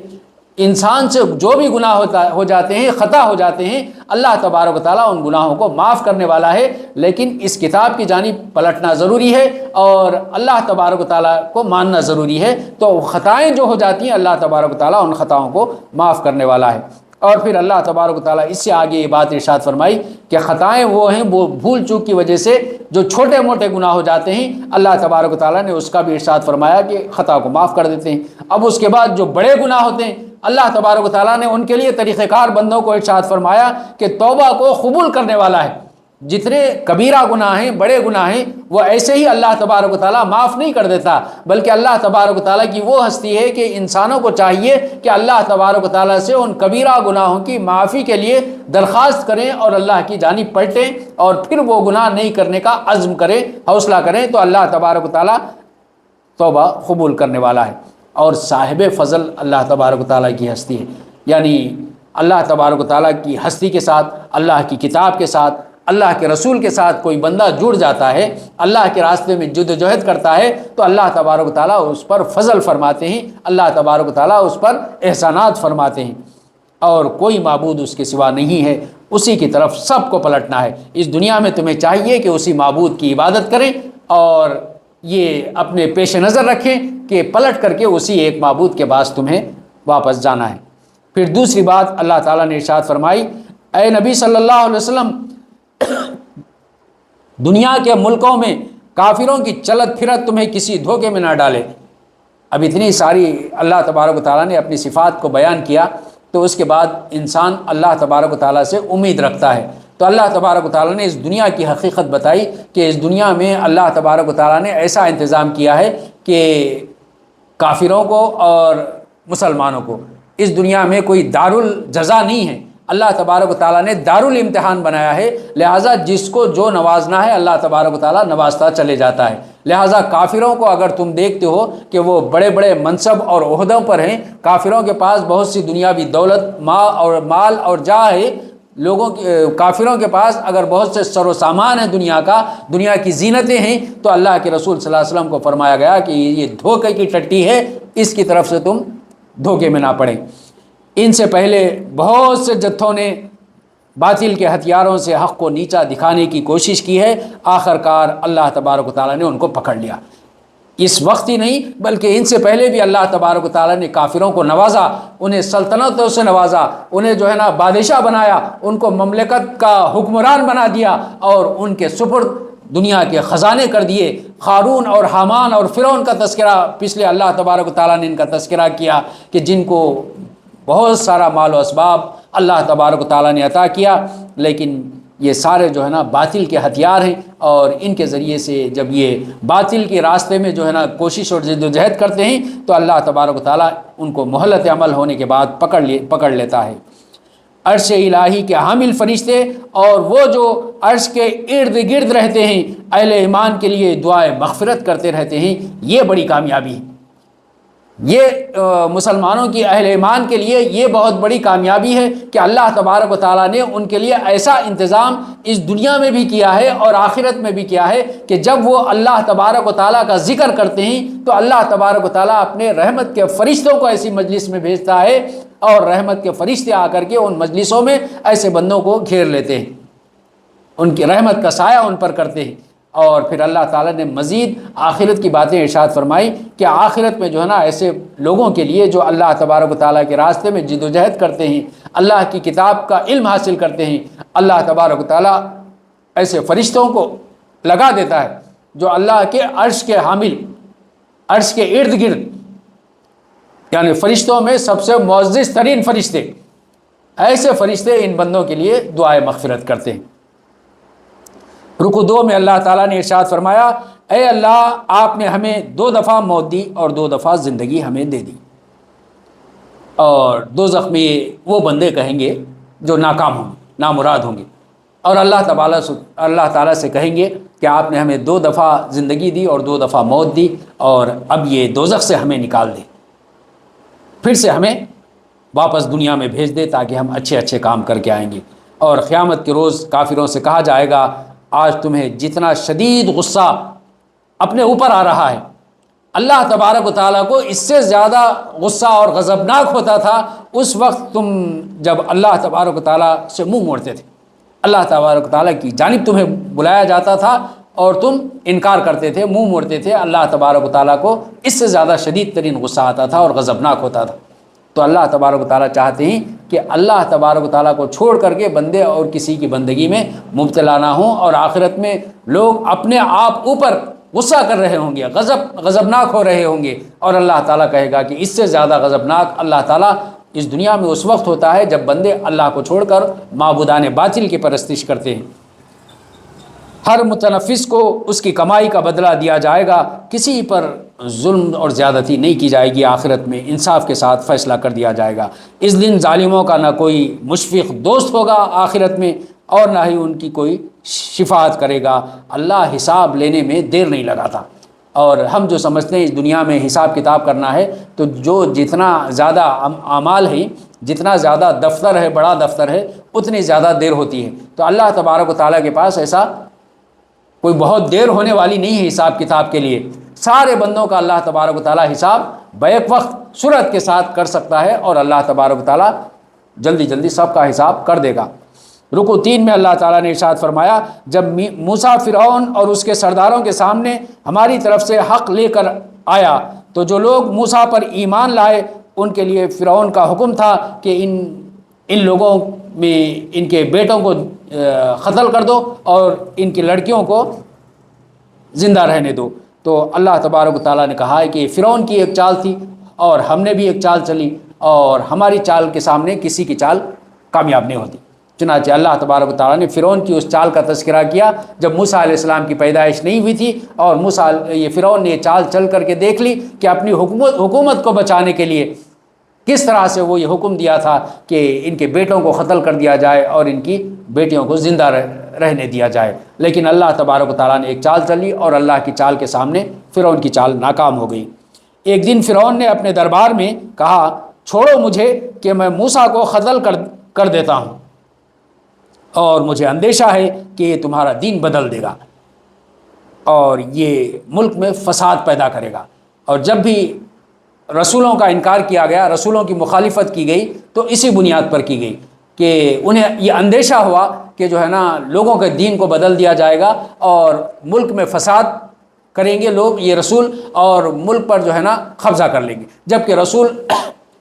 انسان سے جو بھی گناہ ہو جاتے ہیں، خطا ہو جاتے ہیں، اللہ تبارک و تعالیٰ ان گناہوں کو معاف کرنے والا ہے، لیکن اس کتاب کی جانب پلٹنا ضروری ہے اور اللہ تبارک و تعالیٰ کو ماننا ضروری ہے۔ تو خطائیں جو ہو جاتی ہیں اللہ تبارک و تعالیٰ ان خطاؤں کو معاف کرنے والا ہے۔ اور پھر اللہ تبارک و تعالیٰ اس سے آگے یہ بات ارشاد فرمائی کہ خطائیں وہ ہیں، وہ بھول چوک کی وجہ سے جو چھوٹے موٹے گناہ ہو جاتے ہیں، اللہ تبارک و تعالیٰ نے اس کا بھی ارشاد فرمایا کہ خطا کو معاف کر دیتے ہیں۔ اب اس کے بعد جو بڑے گناہ ہوتے ہیں اللہ تبارک و تعالیٰ نے ان کے لیے طریقہ کار بندوں کو ارشاد فرمایا کہ توبہ کو قبول کرنے والا ہے، جتنے کبیرہ گناہ ہیں، بڑے گناہ ہیں، وہ ایسے ہی اللہ تبارک و تعالیٰ معاف نہیں کر دیتا، بلکہ اللہ تبارک و تعالیٰ کی وہ ہستی ہے کہ انسانوں کو چاہیے کہ اللہ تبارک و تعالیٰ سے ان کبیرہ گناہوں کی معافی کے لیے درخواست کریں اور اللہ کی جانب پلٹیں، اور پھر وہ گناہ نہیں کرنے کا عزم کریں، حوصلہ کریں، تو اللہ تبارک و تعالیٰ توبہ قبول کرنے والا ہے۔ اور صاحب فضل اللہ تبارک و تعالیٰ کی ہستی ہے، یعنی اللہ تبارک و تعالیٰ کی ہستی کے ساتھ، اللہ کی کتاب کے ساتھ، اللہ کے رسول کے ساتھ کوئی بندہ جڑ جاتا ہے، اللہ کے راستے میں جد و جہد کرتا ہے، تو اللہ تبارک و تعالیٰ اس پر فضل فرماتے ہیں، اللہ تبارک و تعالیٰ اس پر احسانات فرماتے ہیں، اور کوئی معبود اس کے سوا نہیں ہے، اسی کی طرف سب کو پلٹنا ہے۔ اس دنیا میں تمہیں چاہیے کہ اسی معبود کی عبادت کریں، اور یہ اپنے پیش نظر رکھیں کہ پلٹ کر کے اسی ایک معبود کے پاس تمہیں واپس جانا ہے۔ پھر دوسری بات اللہ تعالیٰ نے ارشاد فرمائی، اے نبی صلی اللہ علیہ وسلم، دنیا کے ملکوں میں کافروں کی چلت پھرت تمہیں کسی دھوکے میں نہ ڈالے۔ اب اتنی ساری اللہ تبارک و تعالیٰ نے اپنی صفات کو بیان کیا، تو اس کے بعد انسان اللہ تبارک و تعالیٰ سے امید رکھتا ہے، تو اللہ تبارک و تعالیٰ نے اس دنیا کی حقیقت بتائی کہ اس دنیا میں اللہ تبارک و تعالیٰ نے ایسا انتظام کیا ہے کہ کافروں کو اور مسلمانوں کو اس دنیا میں کوئی دارالجزا نہیں ہے، اللہ تبارک و تعالیٰ نے دارالامتحان بنایا ہے، لہٰذا جس کو جو نوازنا ہے اللہ تبارک و تعالیٰ نوازتا چلے جاتا ہے۔ لہٰذا کافروں کو اگر تم دیکھتے ہو کہ وہ بڑے بڑے منصب اور عہدوں پر ہیں، کافروں کے پاس بہت سی دنیاوی دولت، مال اور جاہ ہے، کافروں کے پاس اگر بہت سے سر و سامان ہیں دنیا کی زینتیں ہیں، تو اللہ کے رسول صلی اللہ علیہ وسلم کو فرمایا گیا کہ یہ دھوکے کی ٹٹی ہے، اس کی طرف سے تم دھوکے میں نہ پڑیں۔ ان سے پہلے بہت سے جتھوں نے باطل کے ہتھیاروں سے حق کو نیچا دکھانے کی کوشش کی ہے، آخر کار اللہ تبارک و تعالیٰ نے ان کو پکڑ لیا۔ اس وقت ہی نہیں بلکہ ان سے پہلے بھی اللہ تبارک و تعالیٰ نے کافروں کو نوازا، انہیں سلطنتوں سے نوازا، انہیں جو ہے نا بادشاہ بنایا، ان کو مملکت کا حکمران بنا دیا، اور ان کے سپرد دنیا کے خزانے کر دیے۔ قارون اور حامان اور فرعون کا تذکرہ پچھلے اللہ تبارک و تعالیٰ نے ان کا تذکرہ کیا کہ جن کو بہت سارا مال و اسباب اللہ تبارک و تعالیٰ نے عطا کیا، لیکن یہ سارے جو ہے نا باطل کے ہتھیار ہیں، اور ان کے ذریعے سے جب یہ باطل کے راستے میں جو ہے نا کوشش اور جد و جہد کرتے ہیں، تو اللہ تبارک و تعالیٰ ان کو مہلت عمل ہونے کے بعد پکڑ لیتا ہے۔ عرش الہی کے حامل فرشتے اور وہ جو عرش کے ارد گرد رہتے ہیں، اہل ایمان کے لیے دعائے مغفرت کرتے رہتے ہیں، یہ بڑی کامیابی ہے۔ یہ مسلمانوں کی اہل ایمان کے لیے یہ بہت بڑی کامیابی ہے کہ اللہ تبارک و تعالیٰ نے ان کے لیے ایسا انتظام اس دنیا میں بھی کیا ہے اور آخرت میں بھی کیا ہے کہ جب وہ اللہ تبارک و تعالیٰ کا ذکر کرتے ہیں تو اللہ تبارک و تعالیٰ اپنے رحمت کے فرشتوں کو ایسی مجلس میں بھیجتا ہے، اور رحمت کے فرشتے آ کر کے ان مجلسوں میں ایسے بندوں کو گھیر لیتے ہیں، ان کی رحمت کا سایہ ان پر کرتے ہیں۔ اور پھر اللہ تعالیٰ نے مزید آخرت کی باتیں ارشاد فرمائی کہ آخرت میں جو ہے نا ایسے لوگوں کے لیے جو اللہ تبارک و تعالیٰ کے راستے میں جد و جہد کرتے ہیں، اللہ کی کتاب کا علم حاصل کرتے ہیں، اللہ تبارک و تعالیٰ ایسے فرشتوں کو لگا دیتا ہے جو اللہ کے عرش کے حامل، عرش کے ارد گرد، یعنی فرشتوں میں سب سے معزز ترین فرشتے، ایسے فرشتے ان بندوں کے لیے دعائے مغفرت کرتے ہیں۔ رکو 2 میں اللہ تعالیٰ نے ارشاد فرمایا، اے اللہ آپ نے ہمیں 2 دفعہ موت دی اور 2 دفعہ زندگی ہمیں دے دی۔ اور دوزخ میں وہ بندے کہیں گے جو ناکام ہوں گے، نامراد ہوں گے، اور اللہ تعالیٰ سے کہیں گے کہ آپ نے ہمیں 2 دفعہ زندگی دی اور 2 دفعہ موت دی، اور اب یہ دوزخ سے ہمیں نکال دے، پھر سے ہمیں واپس دنیا میں بھیج دے تاکہ ہم اچھے اچھے کام کر کے آئیں گے۔ اور قیامت کے روز کافروں سے کہا جائے گا، آج تمہیں جتنا شدید غصہ اپنے اوپر آ رہا ہے، اللہ تبارک و تعالیٰ کو اس سے زیادہ غصہ اور غضبناک ہوتا تھا اس وقت تم جب اللہ تبارک و تعالیٰ سے منہ موڑتے تھے، اللہ تبارک و تعالیٰ کی جانب تمہیں بلایا جاتا تھا اور تم انکار کرتے تھے، منہ موڑتے تھے، اللہ تبارک و تعالیٰ کو اس سے زیادہ شدید ترین غصہ آتا تھا اور غضبناک ہوتا تھا۔ تو اللہ تبارک و تعالیٰ چاہتے ہیں کہ اللہ تبارک و تعالیٰ کو چھوڑ کر کے بندے اور کسی کی بندگی میں مبتلا نہ ہوں، اور آخرت میں لوگ اپنے آپ اوپر غصہ کر رہے ہوں گے، غضبناک ہو رہے ہوں گے، اور اللہ تعالیٰ کہے گا کہ اس سے زیادہ غضبناک اللہ تعالیٰ اس دنیا میں اس وقت ہوتا ہے جب بندے اللہ کو چھوڑ کر معبودان باطل کی پرستش کرتے ہیں۔ ہر متنفس کو اس کی کمائی کا بدلہ دیا جائے گا، کسی پر ظلم اور زیادتی نہیں کی جائے گی، آخرت میں انصاف کے ساتھ فیصلہ کر دیا جائے گا۔ اس دن ظالموں کا نہ کوئی مشفق دوست ہوگا آخرت میں، اور نہ ہی ان کی کوئی شفاعت کرے گا۔ اللہ حساب لینے میں دیر نہیں لگاتا۔ اور ہم جو سمجھتے ہیں اس دنیا میں حساب کتاب کرنا ہے، تو جو جتنا زیادہ اعمال ہیں، جتنا زیادہ دفتر ہے، بڑا دفتر ہے، اتنی زیادہ دیر ہوتی ہے۔ تو اللہ تبارک و تعالیٰ کے پاس ایسا کوئی بہت دیر ہونے والی نہیں ہے حساب کتاب کے لیے۔ سارے بندوں کا اللہ تبارک و تعالیٰ حساب بیک وقت سرعت کے ساتھ کر سکتا ہے، اور اللہ تبارک و تعالیٰ جلدی جلدی سب کا حساب کر دے گا۔ رکوع 3 میں اللہ تعالیٰ نے ارشاد فرمایا، جب موسیٰ فرعون اور اس کے سرداروں کے سامنے ہماری طرف سے حق لے کر آیا تو جو لوگ موسیٰ پر ایمان لائے ان کے لیے فرعون کا حکم تھا کہ ان لوگوں میں ان کے بیٹوں کو قتل کر دو اور ان کی لڑکیوں کو زندہ رہنے دو۔ تو اللہ تبارک و تعالیٰ نے کہا ہے کہ فرعون کی ایک چال تھی اور ہم نے بھی ایک چال چلی، اور ہماری چال کے سامنے کسی کی چال کامیاب نہیں ہوتی۔ چنانچہ اللہ تبارک و تعالیٰ نے فرعون کی اس چال کا تذکرہ کیا جب موسیٰ علیہ السلام کی پیدائش نہیں ہوئی تھی، اور یہ فرعون نے یہ چال چل کر کے دیکھ لی کہ اپنی حکومت کو بچانے کے لیے کس طرح سے وہ یہ حکم دیا تھا کہ ان کے بیٹوں کو قتل کر دیا جائے اور ان کی بیٹیوں کو زندہ رہنے دیا جائے۔ لیکن اللہ تبارک و تعالیٰ نے ایک چال چلی اور اللہ کی چال کے سامنے فرعون کی چال ناکام ہو گئی۔ ایک دن فرعون نے اپنے دربار میں کہا، چھوڑو مجھے کہ میں موسیٰ کو قتل کر دیتا ہوں، اور مجھے اندیشہ ہے کہ یہ تمہارا دین بدل دے گا اور یہ ملک میں فساد پیدا کرے گا۔ اور جب بھی رسولوں کا انکار کیا گیا، رسولوں کی مخالفت کی گئی، تو اسی بنیاد پر کی گئی کہ انہیں یہ اندیشہ ہوا کہ جو ہے نا لوگوں کے دین کو بدل دیا جائے گا اور ملک میں فساد کریں گے لوگ، یہ رسول، اور ملک پر جو ہے نا قبضہ کر لیں گے۔ جبکہ رسول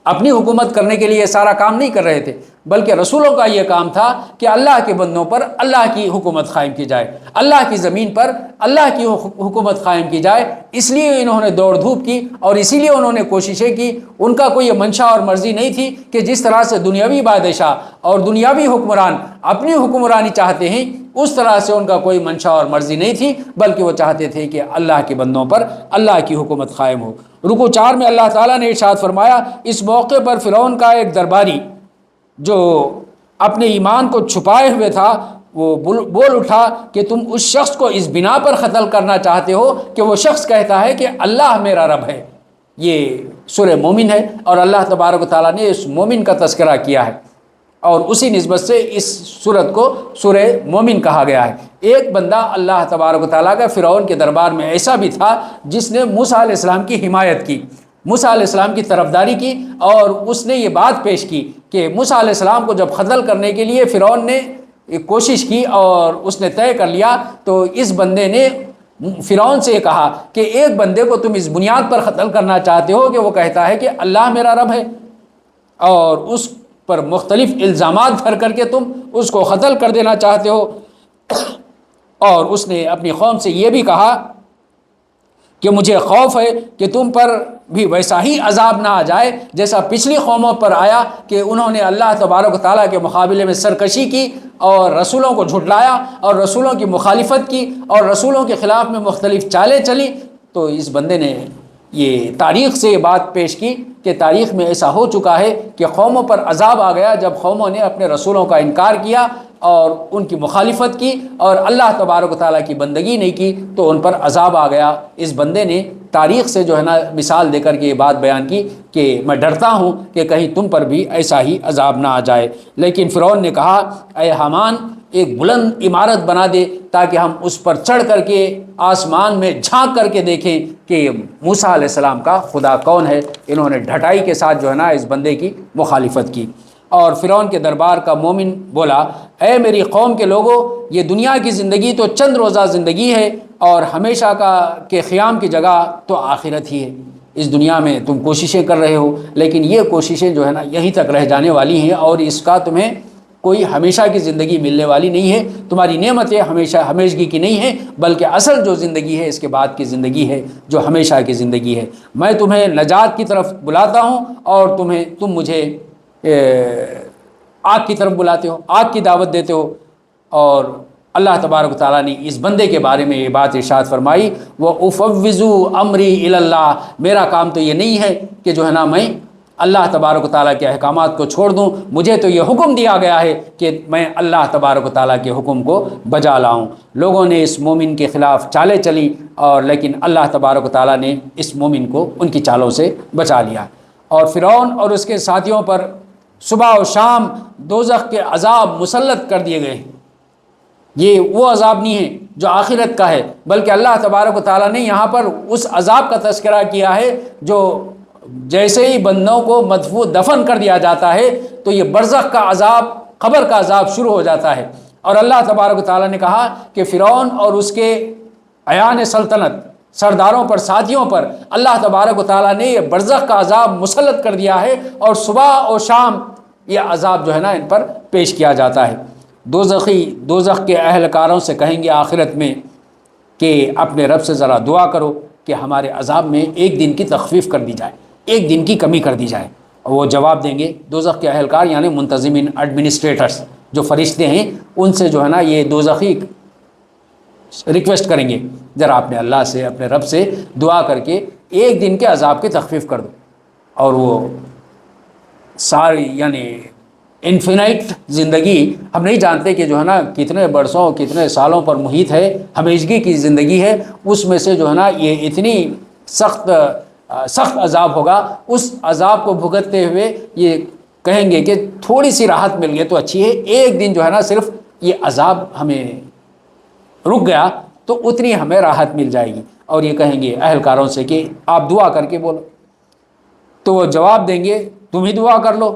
اپنی حکومت کرنے کے لیے یہ سارا کام نہیں کر رہے تھے، بلکہ رسولوں کا یہ کام تھا کہ اللہ کے بندوں پر اللہ کی حکومت قائم کی جائے، اللہ کی زمین پر اللہ کی حکومت قائم کی جائے۔ اس لیے انہوں نے دوڑ دھوپ کی اور اسی لیے انہوں نے کوششیں کی۔ ان کا کوئی منشا اور مرضی نہیں تھی کہ جس طرح سے دنیاوی بادشاہ اور دنیاوی حکمران اپنی حکمرانی چاہتے ہیں، اس طرح سے ان کا کوئی منشا اور مرضی نہیں تھی، بلکہ وہ چاہتے تھے کہ اللہ کے بندوں پر اللہ کی حکومت قائم ہو۔ رکوع 4 میں اللہ تعالیٰ نے ارشاد فرمایا، اس موقع پر فرعون کا ایک درباری جو اپنے ایمان کو چھپائے ہوئے تھا، وہ بول اٹھا کہ تم اس شخص کو اس بنا پر قتل کرنا چاہتے ہو کہ وہ شخص کہتا ہے کہ اللہ میرا رب ہے۔ یہ سورہ مومن ہے، اور اللہ تبارک و تعالیٰ نے اس مومن کا تذکرہ کیا ہے، اور اسی نسبت سے اس سورت کو سورہ مومن کہا گیا ہے۔ ایک بندہ اللہ تبارک و تعالیٰ کا فرعون کے دربار میں ایسا بھی تھا جس نے موسیٰ علیہ السلام کی حمایت کی، موسیٰ علیہ السلام کی طرفداری کی، اور اس نے یہ بات پیش کی کہ موسیٰ علیہ السلام کو جب قتل کرنے کے لیے فرعون نے کوشش کی اور اس نے طے کر لیا، تو اس بندے نے فرعون سے یہ کہا کہ ایک بندے کو تم اس بنیاد پر قتل کرنا چاہتے ہو کہ وہ کہتا ہے کہ اللہ میرا رب ہے، اور اس پر مختلف الزامات دھر کر کے تم اس کو قتل کر دینا چاہتے ہو۔ اور اس نے اپنی قوم سے یہ بھی کہا کہ مجھے خوف ہے کہ تم پر بھی ویسا ہی عذاب نہ آ جائے جیسا پچھلی قوموں پر آیا کہ انہوں نے اللہ تبارک و تعالیٰ کے مقابلے میں سرکشی کی اور رسولوں کو جھٹلایا اور رسولوں کی مخالفت کی اور رسولوں کے خلاف میں مختلف چالیں چلی۔ تو اس بندے نے یہ تاریخ سے یہ بات پیش کی کہ تاریخ میں ایسا ہو چکا ہے کہ قوموں پر عذاب آ گیا جب قوموں نے اپنے رسولوں کا انکار کیا اور ان کی مخالفت کی اور اللہ تبارک و تعالیٰ کی بندگی نہیں کی، تو ان پر عذاب آ گیا۔ اس بندے نے تاریخ سے جو ہے نا مثال دے کر کے یہ بات بیان کی کہ میں ڈرتا ہوں کہ کہیں تم پر بھی ایسا ہی عذاب نہ آ جائے۔ لیکن فرعون نے کہا، اے حامان، ایک بلند عمارت بنا دے تاکہ ہم اس پر چڑھ کر کے آسمان میں جھانک کر کے دیکھیں کہ موسیٰ علیہ السلام کا خدا کون ہے۔ انہوں نے ڈھٹائی کے ساتھ جو ہے نا اس بندے کی مخالفت کی۔ اور فرعون کے دربار کا مومن بولا، اے میری قوم کے لوگوں، یہ دنیا کی زندگی تو چند روزہ زندگی ہے اور ہمیشہ کے قیام کی جگہ تو آخرت ہی ہے۔ اس دنیا میں تم کوششیں کر رہے ہو، لیکن یہ کوششیں جو ہے نا یہیں تک رہ جانے والی ہیں اور اس کا تمہیں کوئی ہمیشہ کی زندگی ملنے والی نہیں ہے۔ تمہاری نعمتیں ہمیشگی کی نہیں ہیں، بلکہ اصل جو زندگی ہے اس کے بعد کی زندگی ہے جو ہمیشہ کی زندگی ہے۔ میں تمہیں نجات کی طرف بلاتا ہوں اور تم مجھے آگ کی طرف بلاتے ہو، آگ کی دعوت دیتے ہو۔ اور اللہ تبارک و تعالیٰ نے اس بندے کے بارے میں یہ بات ارشاد فرمائی، وہ افوضوا امری الی اللہ، میرا کام تو یہ نہیں ہے کہ جو ہے نا میں اللہ تبارک و تعالیٰ کے احکامات کو چھوڑ دوں، مجھے تو یہ حکم دیا گیا ہے کہ میں اللہ تبارک و تعالیٰ کے حکم کو بجا لاؤں۔ لوگوں نے اس مومن کے خلاف چالیں چلی، اور لیکن اللہ تبارک و تعالیٰ نے اس مومن کو ان کی چالوں سے بچا لیا۔ اور فرعون اور اس کے ساتھیوں پر صبح و شام دوزخ کے عذاب مسلط کر دیے گئے ہیں۔ یہ وہ عذاب نہیں ہے جو آخرت کا ہے، بلکہ اللہ تبارک و تعالیٰ نے یہاں پر اس عذاب کا تذکرہ کیا ہے جو جیسے ہی بندوں کو مدفون دفن کر دیا جاتا ہے تو یہ برزخ کا عذاب، قبر کا عذاب شروع ہو جاتا ہے۔ اور اللہ تبارک و تعالیٰ نے کہا کہ فرعون اور اس کے ایان سلطنت، سرداروں پر، ساتھیوں پر اللہ تبارک و تعالیٰ نے یہ برزخ کا عذاب مسلط کر دیا ہے، اور صبح اور شام یہ عذاب جو ہے نا ان پر پیش کیا جاتا ہے۔ دوزخ کے اہلکاروں سے کہیں گے آخرت میں کہ اپنے رب سے ذرا دعا کرو کہ ہمارے عذاب میں ایک دن کی تخفیف کر دی جائے، ایک دن کی کمی کر دی جائے۔ اور وہ جواب دیں گے، دوزخ کے اہلکار یعنی منتظمین، ایڈمنسٹریٹرز جو فرشتے ہیں، ان سے جو ہے نا یہ دوزخی ریکویسٹ کریں گے، ذرا اپنے اللہ سے، اپنے رب سے دعا کر کے ایک دن کے عذاب کی تخفیف کر دو۔ اور وہ ساری یعنی انفینائٹ زندگی، ہم نہیں جانتے کہ جو ہے نا کتنے برسوں، کتنے سالوں پر محیط ہے، ہمیشگی کی زندگی ہے، اس میں سے جو ہے نا یہ اتنی سخت عذاب ہوگا، اس عذاب کو بھگتتے ہوئے یہ کہیں گے کہ تھوڑی سی راحت مل گئی تو اچھی ہے، ایک دن جو ہے نا صرف یہ عذاب ہمیں رک گیا تو اتنی ہمیں راحت مل جائے گی۔ اور یہ کہیں گے اہلکاروں سے کہ آپ دعا کر کے بولو، تو وہ جواب دیں گے تم ہی دعا کر لو،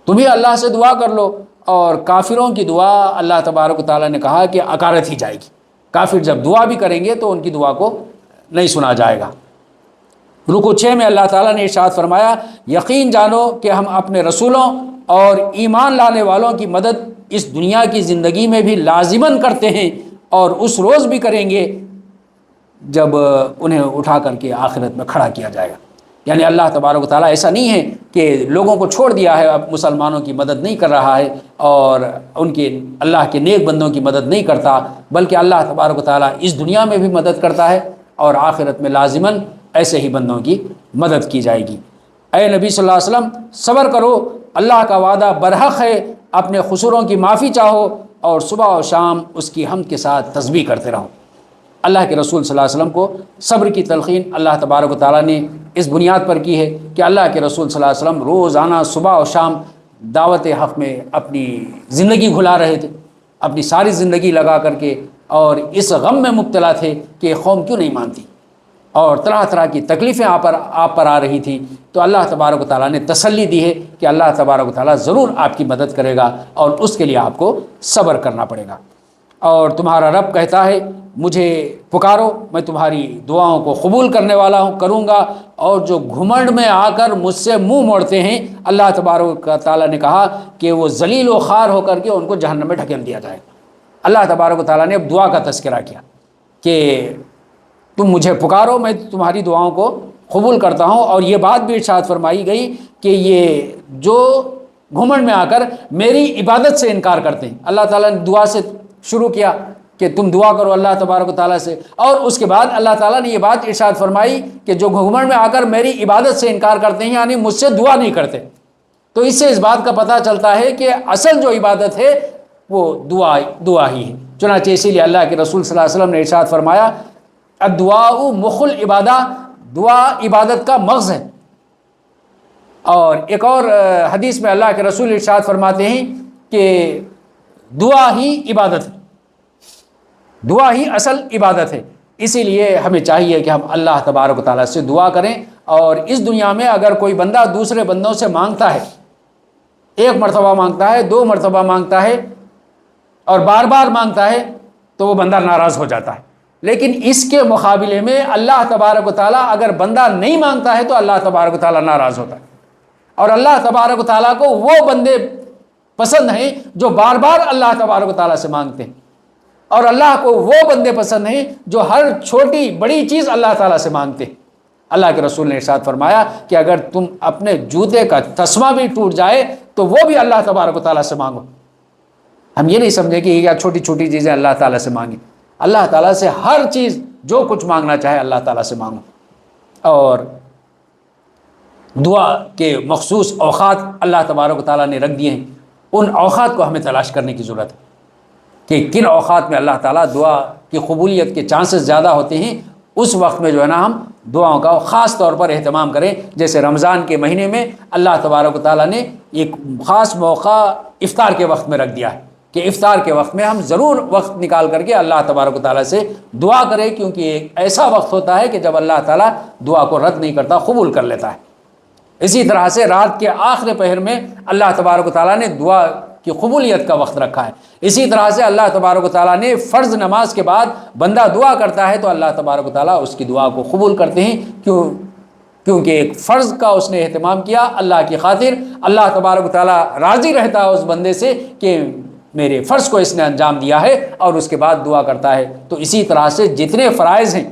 تم ہی اللہ سے دعا کر لو۔ اور کافروں کی دعا اللہ تبارک و تعالیٰ نے کہا کہ اکارت ہی جائے گی، کافر جب دعا بھی کریں گے تو ان کی دعا کو نہیں سنا جائے گا۔ رکوع 6 میں اللہ تعالیٰ نے ارشاد فرمایا، یقین جانو کہ ہم اپنے رسولوں اور ایمان لانے والوں کی مدد اس دنیا کی زندگی میں بھی لازماً کرتے ہیں، اور اس روز بھی کریں گے جب انہیں اٹھا کر کے آخرت میں کھڑا کیا جائے گا۔ یعنی اللہ تبارک و تعالیٰ ایسا نہیں ہے کہ لوگوں کو چھوڑ دیا ہے، اب مسلمانوں کی مدد نہیں کر رہا ہے اور ان کے اللہ کے نیک بندوں کی مدد نہیں کرتا، بلکہ اللہ تبارک و تعالیٰ اس دنیا میں بھی مدد کرتا ہے، اور آخرت میں لازماً ایسے ہی بندوں کی مدد کی جائے گی۔ اے نبی صلی اللہ علیہ وسلم، صبر کرو، اللہ کا وعدہ برحق ہے، اپنے قصوروں کی معافی چاہو، اور صبح و شام اس کی حمد کے ساتھ تسبیح کرتے رہو۔ اللہ کے رسول صلی اللہ علیہ وسلم کو صبر کی تلقین اللہ تبارک و تعالیٰ نے اس بنیاد پر کی ہے کہ اللہ کے رسول صلی اللہ علیہ وسلم روزانہ صبح و شام دعوت حق میں اپنی زندگی گھلا رہے تھے، اپنی ساری زندگی لگا کر کے، اور اس غم میں مبتلا تھے کہ یہ قوم کیوں نہیں مانتی، اور طرح طرح کی تکلیفیں آپ پر آ رہی تھیں۔ تو اللہ تبارک و تعالیٰ نے تسلی دی ہے کہ اللہ تبارک و تعالیٰ ضرور آپ کی مدد کرے گا، اور اس کے لیے آپ کو صبر کرنا پڑے گا۔ اور تمہارا رب کہتا ہے، مجھے پکارو، میں تمہاری دعاؤں کو قبول کرنے والا کروں گا۔ اور جو گھمنڈ میں آ کر مجھ سے منہ موڑتے ہیں، اللہ تبارک و تعالیٰ نے کہا کہ وہ ذلیل و خوار ہو کر کے ان کو جہنم میں ڈھکیل دیا جائے۔ اللہ تبارک و تعالیٰ نے اب دعا کا تذکرہ کیا کہ تم مجھے پکارو، میں تمہاری دعاؤں کو قبول کرتا ہوں۔ اور یہ بات بھی ارشاد فرمائی گئی کہ یہ جو گھمنڈ میں آ کر میری عبادت سے انکار کرتے ہیں، اللہ تعالیٰ نے دعا سے شروع کیا کہ تم دعا کرو اللہ تبارک و تعالیٰ سے، اور اس کے بعد اللہ تعالیٰ نے یہ بات ارشاد فرمائی کہ جو گھمنڈ میں آ کر میری عبادت سے انکار کرتے ہیں، یعنی مجھ سے دعا نہیں کرتے، تو اس سے اس بات کا پتہ چلتا ہے کہ اصل جو عبادت ہے وہ دعا ہی ہے۔ چنانچہ اسی لیے اللہ کے رسول صلی اللہ علیہ وسلم نے ارشاد فرمایا، الدعاء مخ العبادہ، دعا عبادت کا مغز ہے۔ اور ایک اور حدیث میں اللہ کے رسول ارشاد فرماتے ہیں کہ دعا ہی عبادت ہے، دعا ہی اصل عبادت ہے۔ اسی لیے ہمیں چاہیے کہ ہم اللہ تبارک و تعالیٰ سے دعا کریں، اور اس دنیا میں اگر کوئی بندہ دوسرے بندوں سے مانگتا ہے، ایک مرتبہ مانگتا ہے، 2 مرتبہ مانگتا ہے، اور بار بار مانگتا ہے، تو وہ بندہ ناراض ہو جاتا ہے۔ لیکن اس کے مقابلے میں اللہ تبارک و تعالیٰ اگر بندہ نہیں مانگتا ہے تو اللہ تبارک و تعالیٰ ناراض ہوتا ہے، اور اللہ تبارک و تعالیٰ کو وہ بندے پسند ہیں جو بار بار اللہ تبارک و تعالیٰ سے مانگتے ہیں، اور اللہ کو وہ بندے پسند ہیں جو ہر چھوٹی بڑی چیز اللہ تعالیٰ سے مانگتے ہیں۔ اللہ کے رسول نے ارشاد فرمایا کہ اگر تم اپنے جوتے کا تسمہ بھی ٹوٹ جائے تو وہ بھی اللہ تبارک و تعالیٰ سے مانگو۔ ہم یہ نہیں سمجھے کہ یہ چھوٹی چھوٹی چیزیں اللہ تعالیٰ سے مانگیں، اللہ تعالیٰ سے ہر چیز جو کچھ مانگنا چاہے اللہ تعالیٰ سے مانگو۔ اور دعا کے مخصوص اوقات اللہ تبارک و تعالیٰ نے رکھ دیے ہیں، ان اوقات کو ہمیں تلاش کرنے کی ضرورت ہے کہ کن اوقات میں اللہ تعالیٰ دعا کی قبولیت کے چانسز زیادہ ہوتے ہیں، اس وقت میں جو ہے نا ہم دعاؤں کا خاص طور پر اہتمام کریں۔ جیسے رمضان کے مہینے میں اللہ تبارک و تعالیٰ نے ایک خاص موقع افطار کے وقت میں رکھ دیا ہے کہ افطار کے وقت میں ہم ضرور وقت نکال کر کے اللہ تبارک و تعالیٰ سے دعا کریں، کیونکہ ایک ایسا وقت ہوتا ہے کہ جب اللہ تعالیٰ دعا کو رد نہیں کرتا، قبول کر لیتا ہے۔ اسی طرح سے رات کے آخر پہر میں اللہ تبارک و تعالیٰ نے دعا کی قبولیت کا وقت رکھا ہے۔ اسی طرح سے اللہ تبارک و تعالیٰ نے فرض نماز کے بعد بندہ دعا کرتا ہے تو اللہ تبارک و تعالیٰ اس کی دعا کو قبول کرتے ہیں، کیونکہ ایک فرض کا اس نے اہتمام کیا اللہ کی خاطر۔ اللہ تبارک و تعالیٰ راضی رہتا ہے اس بندے سے کہ میرے فرض کو اس نے انجام دیا ہے، اور اس کے بعد دعا کرتا ہے۔ تو اسی طرح سے جتنے فرائض ہیں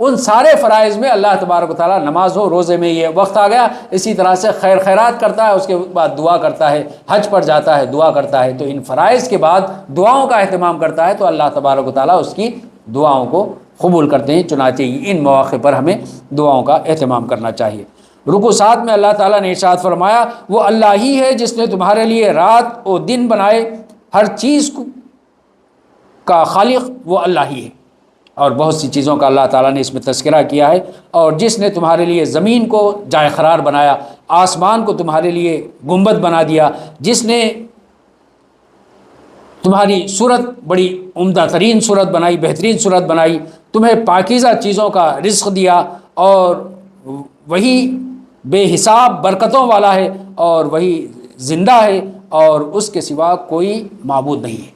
ان سارے فرائض میں اللہ تبارک و تعالیٰ، نماز ہو، روزے میں یہ وقت آ گیا، اسی طرح سے خیر خیرات کرتا ہے، اس کے بعد دعا کرتا ہے، حج پر جاتا ہے دعا کرتا ہے، تو ان فرائض کے بعد دعاؤں کا اہتمام کرتا ہے تو اللہ تبارک و تعالیٰ اس کی دعاؤں کو قبول کرتے ہیں۔ چنانچہ ان مواقع پر ہمیں دعاؤں کا اہتمام کرنا چاہیے۔ رکوع 7 میں اللہ تعالیٰ نے ارشاد فرمایا، وہ اللہ ہی ہے جس نے تمہارے لیے رات و دن بنائے، ہر چیز کا خالق وہ اللہ ہی ہے۔ اور بہت سی چیزوں کا اللہ تعالیٰ نے اس میں تذکرہ کیا ہے۔ اور جس نے تمہارے لیے زمین کو جائے قرار بنایا، آسمان کو تمہارے لیے گنبد بنا دیا، جس نے تمہاری صورت بڑی عمدہ ترین صورت بنائی، بہترین صورت بنائی، تمہیں پاکیزہ چیزوں کا رزق دیا، اور وہی بے حساب برکتوں والا ہے، اور وہی زندہ ہے، اور اس کے سوا کوئی معبود نہیں ہے۔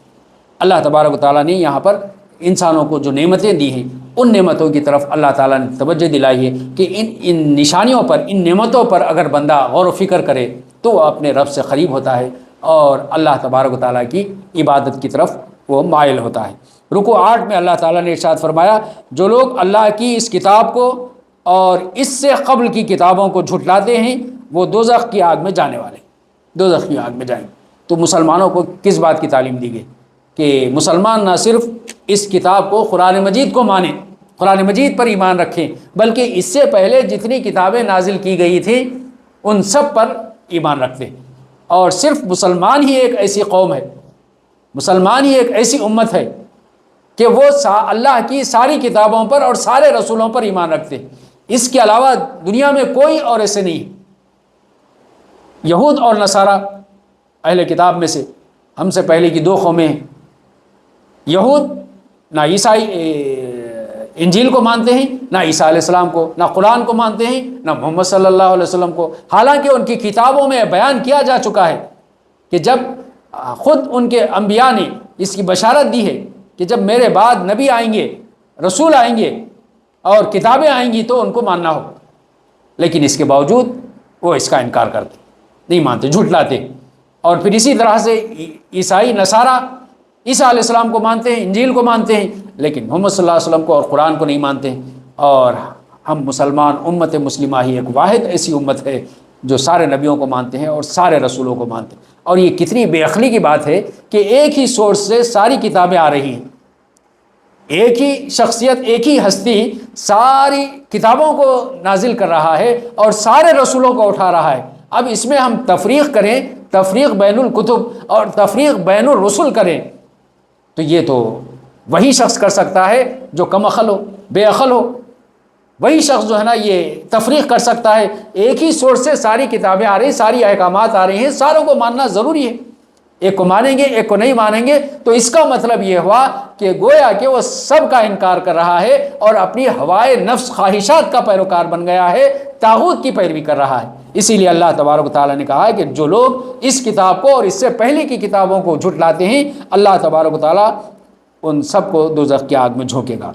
اللہ تبارک و تعالیٰ نے یہاں پر انسانوں کو جو نعمتیں دی ہیں، ان نعمتوں کی طرف اللہ تعالیٰ نے توجہ دلائی ہے کہ ان نشانیوں پر، ان نعمتوں پر اگر بندہ غور و فکر کرے تو وہ اپنے رب سے قریب ہوتا ہے اور اللہ تبارک و تعالیٰ کی عبادت کی طرف وہ مائل ہوتا ہے۔ رکوع 8 میں اللہ تعالیٰ نے ارشاد فرمایا، جو لوگ اللہ کی اس کتاب کو اور اس سے قبل کی کتابوں کو جھٹلاتے ہیں وہ دوزخ کی آگ میں جانے والے، دوزخ کی آگ میں جائیں۔ تو مسلمانوں کو کس بات کی تعلیم دی گئی کہ مسلمان نہ صرف اس کتاب کو، قرآن مجید کو مانیں، قرآن مجید پر ایمان رکھیں، بلکہ اس سے پہلے جتنی کتابیں نازل کی گئی تھیں ان سب پر ایمان رکھتے۔ اور صرف مسلمان ہی ایک ایسی قوم ہے، مسلمان ہی ایک ایسی امت ہے کہ وہ اللہ کی ساری کتابوں پر اور سارے رسولوں پر ایمان رکھتے۔ اس کے علاوہ دنیا میں کوئی اور ایسے نہیں۔ یہود اور نصارہ اہل کتاب میں سے ہم سے پہلے کی 2 قومیں ہیں۔ یہود نہ عیسائی انجیل کو مانتے ہیں، نہ عیسیٰ علیہ السلام کو، نہ قرآن کو مانتے ہیں، نہ محمد صلی اللہ علیہ وسلم کو، حالانکہ ان کی کتابوں میں بیان کیا جا چکا ہے کہ جب خود ان کے انبیاء نے اس کی بشارت دی ہے کہ جب میرے بعد نبی آئیں گے، رسول آئیں گے اور کتابیں آئیں گی تو ان کو ماننا ہو، لیکن اس کے باوجود وہ اس کا انکار کرتے، نہیں مانتے، جھٹلاتے۔ اور پھر اسی طرح سے عیسائی نصارہ عیسیٰ علیہ السلام کو مانتے ہیں، انجیل کو مانتے ہیں، لیکن محمد صلی اللہ علیہ وسلم کو اور قرآن کو نہیں مانتے ہیں۔ اور ہم مسلمان امت مسلمہ ہی ایک واحد ایسی امت ہے جو سارے نبیوں کو مانتے ہیں اور سارے رسولوں کو مانتے ہیں۔ اور یہ کتنی بے عقلی کی بات ہے کہ ایک ہی سورس سے ساری کتابیں آ رہی ہیں، ایک ہی شخصیت، ایک ہی ہستی ساری کتابوں کو نازل کر رہا ہے اور سارے رسولوں کو اٹھا رہا ہے۔ اب اس میں ہم تفریق کریں، تفریق بین الکتب اور تفریق بین الرسل کریں، تو یہ تو وہی شخص کر سکتا ہے جو کم عقل ہو، بے عقل ہو، وہی شخص جو ہے نا یہ تفریق کر سکتا ہے۔ ایک ہی سورس سے ساری کتابیں آ رہی ہیں، ساری احکامات آ رہے ہیں، ساروں کو ماننا ضروری ہے۔ ایک کو مانیں گے، ایک کو نہیں مانیں گے، تو اس کا مطلب یہ ہوا کہ گویا کہ وہ سب کا انکار کر رہا ہے اور اپنی ہوائے نفس خواہشات کا پیروکار بن گیا ہے، طاغوت کی پیروی کر رہا ہے۔ اسی لیے اللہ تبارک و تعالیٰ نے کہا ہے کہ جو لوگ اس کتاب کو اور اس سے پہلے کی کتابوں کو جھٹلاتے ہیں، اللہ تبارک و تعالیٰ ان سب کو دوزخ کی آگ میں جھونکے گا۔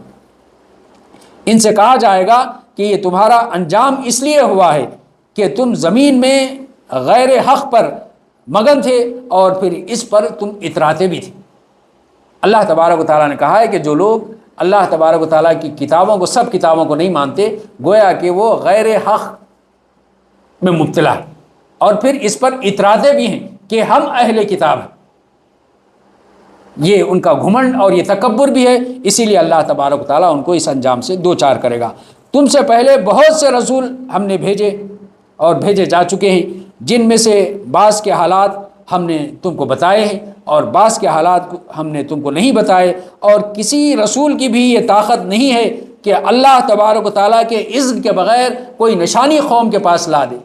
ان سے کہا جائے گا کہ یہ تمہارا انجام اس لیے ہوا ہے کہ تم زمین میں غیر حق پر مگن تھے اور پھر اس پر تم اتراتے بھی تھے۔ اللہ تبارک و تعالیٰ نے کہا ہے کہ جو لوگ اللہ تبارک و تعالیٰ کی کتابوں کو، سب کتابوں کو نہیں مانتے، گویا کہ وہ غیر حق میں مبتلا ہے، اور پھر اس پر اتراتے بھی ہیں کہ ہم اہل کتاب ہیں۔ یہ ان کا گھمنڈ اور یہ تکبر بھی ہے، اسی لیے اللہ تبارک و تعالیٰ ان کو اس انجام سے دو چار کرے گا۔ تم سے پہلے بہت سے رسول ہم نے بھیجے اور بھیجے جا چکے ہیں، جن میں سے بعض کے حالات ہم نے تم کو بتائے ہیں اور بعض کے حالات ہم نے تم کو نہیں بتائے، اور کسی رسول کی بھی یہ طاقت نہیں ہے کہ اللہ تبارک و تعالیٰ کے اذن کے بغیر کوئی نشانی قوم کے پاس لا دے۔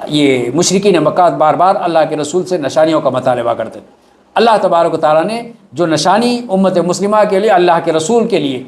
یہ مشرکین مکہ بار بار اللہ کے رسول سے نشانیوں کا مطالبہ کرتے ہیں۔ اللہ تبارک و تعالیٰ نے جو نشانی امت مسلمہ کے لیے، اللہ کے رسول کے لیے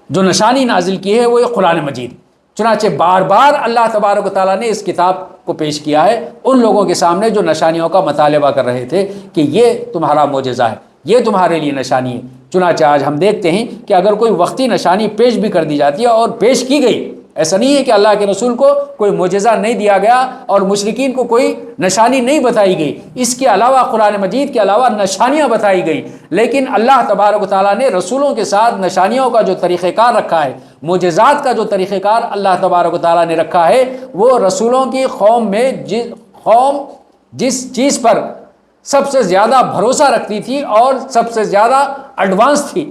جو نشانی نازل کی ہے وہ یہ قرآن مجید، چنانچہ بار بار اللہ تبارک و تعالیٰ نے اس کتاب کو پیش کیا ہے ان لوگوں کے سامنے جو نشانیوں کا مطالبہ کر رہے تھے کہ یہ تمہارا معجزہ ہے، یہ تمہارے لیے نشانی ہے۔ چنانچہ آج ہم دیکھتے ہیں کہ اگر کوئی وقتی نشانی پیش بھی کر دی جاتی ہے اور پیش کی گئی، ایسا نہیں ہے کہ اللہ کے رسول کو کوئی معجزہ نہیں دیا گیا اور مشرکین کو کوئی نشانی نہیں بتائی گئی، اس کے علاوہ قرآن مجید کے علاوہ نشانیاں بتائی گئیں، لیکن اللہ تبارک و تعالیٰ نے رسولوں کے ساتھ نشانیوں کا جو طریقہ کار رکھا ہے، معجزات کا جو طریقہ کار اللہ تبارک و تعالیٰ نے رکھا ہے، وہ رسولوں کی قوم میں جس چیز پر سب سے زیادہ بھروسہ رکھتی تھی اور سب سے زیادہ ایڈوانس تھی،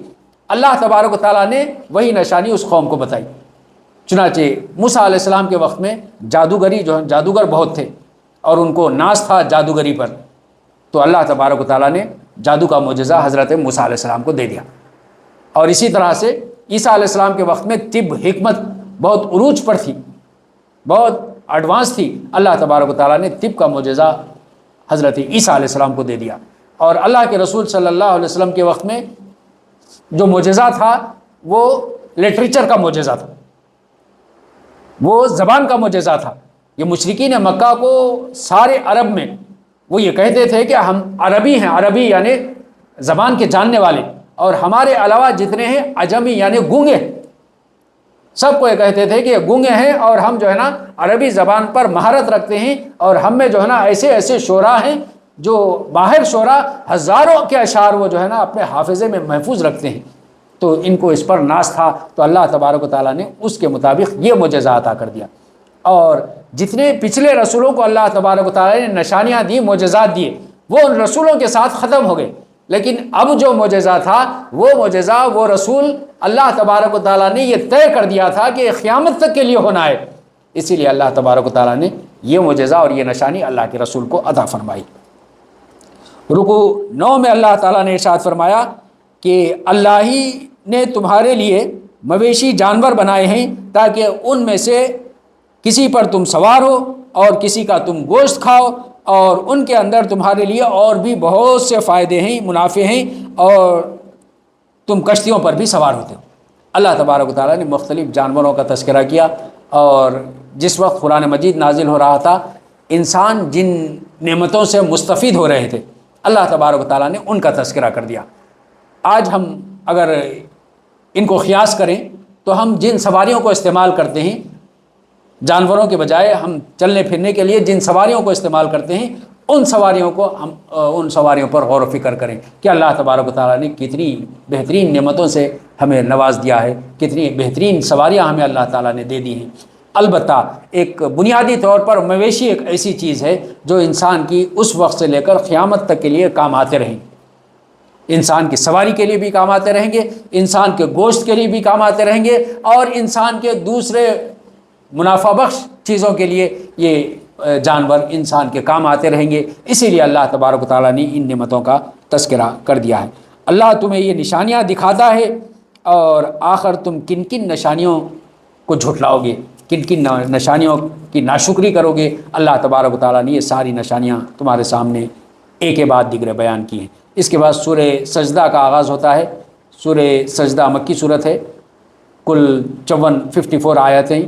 اللہ تبارک و تعالیٰ نے وہی نشانی اس قوم کو بتائی۔ چنانچہ موسیٰ علیہ السلام کے وقت میں جادوگر بہت تھے اور ان کو ناز تھا جادوگری پر، تو اللہ تبارک و تعالیٰ نے جادو کا معجزہ حضرت موسیٰ علیہ السلام کو دے دیا۔ اور اسی طرح سے عیسیٰ علیہ السلام کے وقت میں طب حکمت بہت عروج پر تھی، بہت ایڈوانس تھی، اللہ تبارک و تعالیٰ نے طب کا معجزہ حضرت عیسیٰ علیہ السلام کو دے دیا۔ اور اللہ کے رسول صلی اللہ علیہ وسلم کے وقت میں جو معجزہ تھا وہ لٹریچر کا معجزہ تھا، وہ زبان کا معجزہ تھا۔ یہ مشرکین مکہ کو سارے عرب میں وہ یہ کہتے تھے کہ ہم عربی ہیں، عربی یعنی زبان کے جاننے والے، اور ہمارے علاوہ جتنے ہیں عجمی یعنی گونگے، سب کو یہ کہتے تھے کہ یہ گونگے ہیں اور ہم جو ہے نا عربی زبان پر مہارت رکھتے ہیں، اور ہم میں جو ہے نا ایسے ایسے شعراء ہیں جو باہر شعراء ہزاروں کے اشعار وہ جو ہے نا اپنے حافظے میں محفوظ رکھتے ہیں۔ تو ان کو اس پر ناز تھا، تو اللہ تبارک و تعالیٰ نے اس کے مطابق یہ معجزہ عطا کر دیا۔ اور جتنے پچھلے رسولوں کو اللہ تبارک و تعالیٰ نے نشانیاں دی، معجزات دیے، وہ ان رسولوں کے ساتھ ختم ہو گئے، لیکن اب جو معجزہ تھا وہ معجزہ وہ رسول اللہ تبارک و تعالیٰ نے یہ طے کر دیا تھا کہ قیامت تک کے لیے ہونا ہے، اسی لیے اللہ تبارک و تعالیٰ نے یہ معجزہ اور یہ نشانی اللہ کے رسول کو عطا فرمائی۔ رکوع 9 میں اللہ تعالیٰ نے ارشاد فرمایا کہ اللہ ہی نے تمہارے لیے مویشی جانور بنائے ہیں تاکہ ان میں سے کسی پر تم سوار ہو اور کسی کا تم گوشت کھاؤ، اور ان کے اندر تمہارے لیے اور بھی بہت سے فائدے ہیں، منافع ہیں، اور تم کشتیوں پر بھی سوار ہوتے ہو۔ اللہ تبارک و تعالیٰ نے مختلف جانوروں کا تذکرہ کیا، اور جس وقت قرآن مجید نازل ہو رہا تھا انسان جن نعمتوں سے مستفید ہو رہے تھے اللہ تبارک و تعالیٰ نے ان کا تذکرہ کر دیا۔ آج ہم اگر ان کو قیاس کریں تو ہم جن سواریوں کو استعمال کرتے ہیں، جانوروں کے بجائے ہم چلنے پھرنے کے لیے جن سواریوں کو استعمال کرتے ہیں، ان سواریوں پر غور و فکر کریں کہ اللہ تبارک و تعالیٰ نے کتنی بہترین نعمتوں سے ہمیں نواز دیا ہے، کتنی بہترین سواریاں ہمیں اللہ تعالیٰ نے دے دی ہیں۔ البتہ ایک بنیادی طور پر مویشی ایک ایسی چیز ہے جو انسان کی اس وقت سے لے کر قیامت تک کے لیے کام آتے رہیں، انسان کی سواری کے لیے بھی کام آتے رہیں گے، انسان کے گوشت کے لیے بھی کام آتے رہیں گے، اور انسان کے دوسرے منافع بخش چیزوں کے لیے یہ جانور انسان کے کام آتے رہیں گے۔ اسی لیے اللہ تبارک و تعالیٰ نے ان نعمتوں کا تذکرہ کر دیا ہے۔ اللہ تمہیں یہ نشانیاں دکھاتا ہے، اور آخر تم کن کن نشانیوں کو جھٹلاؤ گے، کن کن نشانیوں کی ناشکری کرو گے۔ اللہ تبارک و تعالیٰ نے یہ ساری نشانیاں تمہارے سامنے ایک کے بعد دیگرے بیان کی ہیں۔ اس کے بعد سورہ سجدہ کا آغاز ہوتا ہے۔ سورہ سجدہ مکی صورت ہے، کل 54 آیتیں،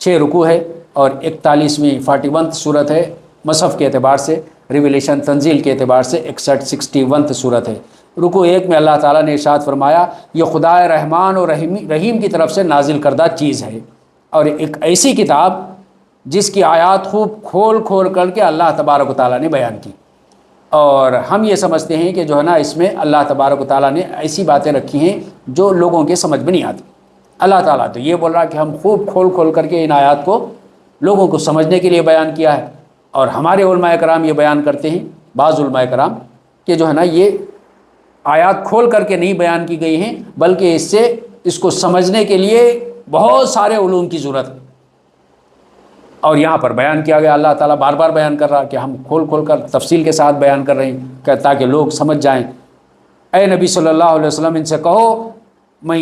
6 رکوع ہے، اور 41ویں 41 صورت ہے۔ مصحف کے اعتبار سے، ریویلیشن تنزیل کے اعتبار سے 61 صورت ہے۔ رکوع 1 میں اللہ تعالیٰ نے ارشاد فرمایا یہ خدا رحمان اور رحیم کی طرف سے نازل کردہ چیز ہے، اور ایک ایسی کتاب جس کی آیات خوب کھول کھول کر کے اللہ تبارک و تعالیٰ نے بیان کی۔ اور ہم یہ سمجھتے ہیں کہ جو ہے نا اس میں اللہ تبارک و تعالیٰ نے ایسی باتیں رکھی ہیں جو لوگوں کے سمجھ میں نہیں آتی۔ اللہ تعالیٰ تو یہ بول رہا کہ ہم خوب کھول کھول کر کے ان آیات کو لوگوں کو سمجھنے کے لیے بیان کیا ہے، اور ہمارے علماء کرام یہ بیان کرتے ہیں، بعض علماء کرام، کہ جو ہے نا یہ آیات کھول کر کے نہیں بیان کی گئی ہیں، بلکہ اس کو سمجھنے کے لیے بہت سارے علوم کی ضرورت ہے، اور یہاں پر بیان کیا گیا۔ اللہ تعالیٰ بار بار بیان کر رہا کہ ہم کھول کھول کر تفصیل کے ساتھ بیان کر رہے ہیں کہ تاکہ لوگ سمجھ جائیں۔ اے نبی صلی اللہ علیہ وسلم ان سے کہو میں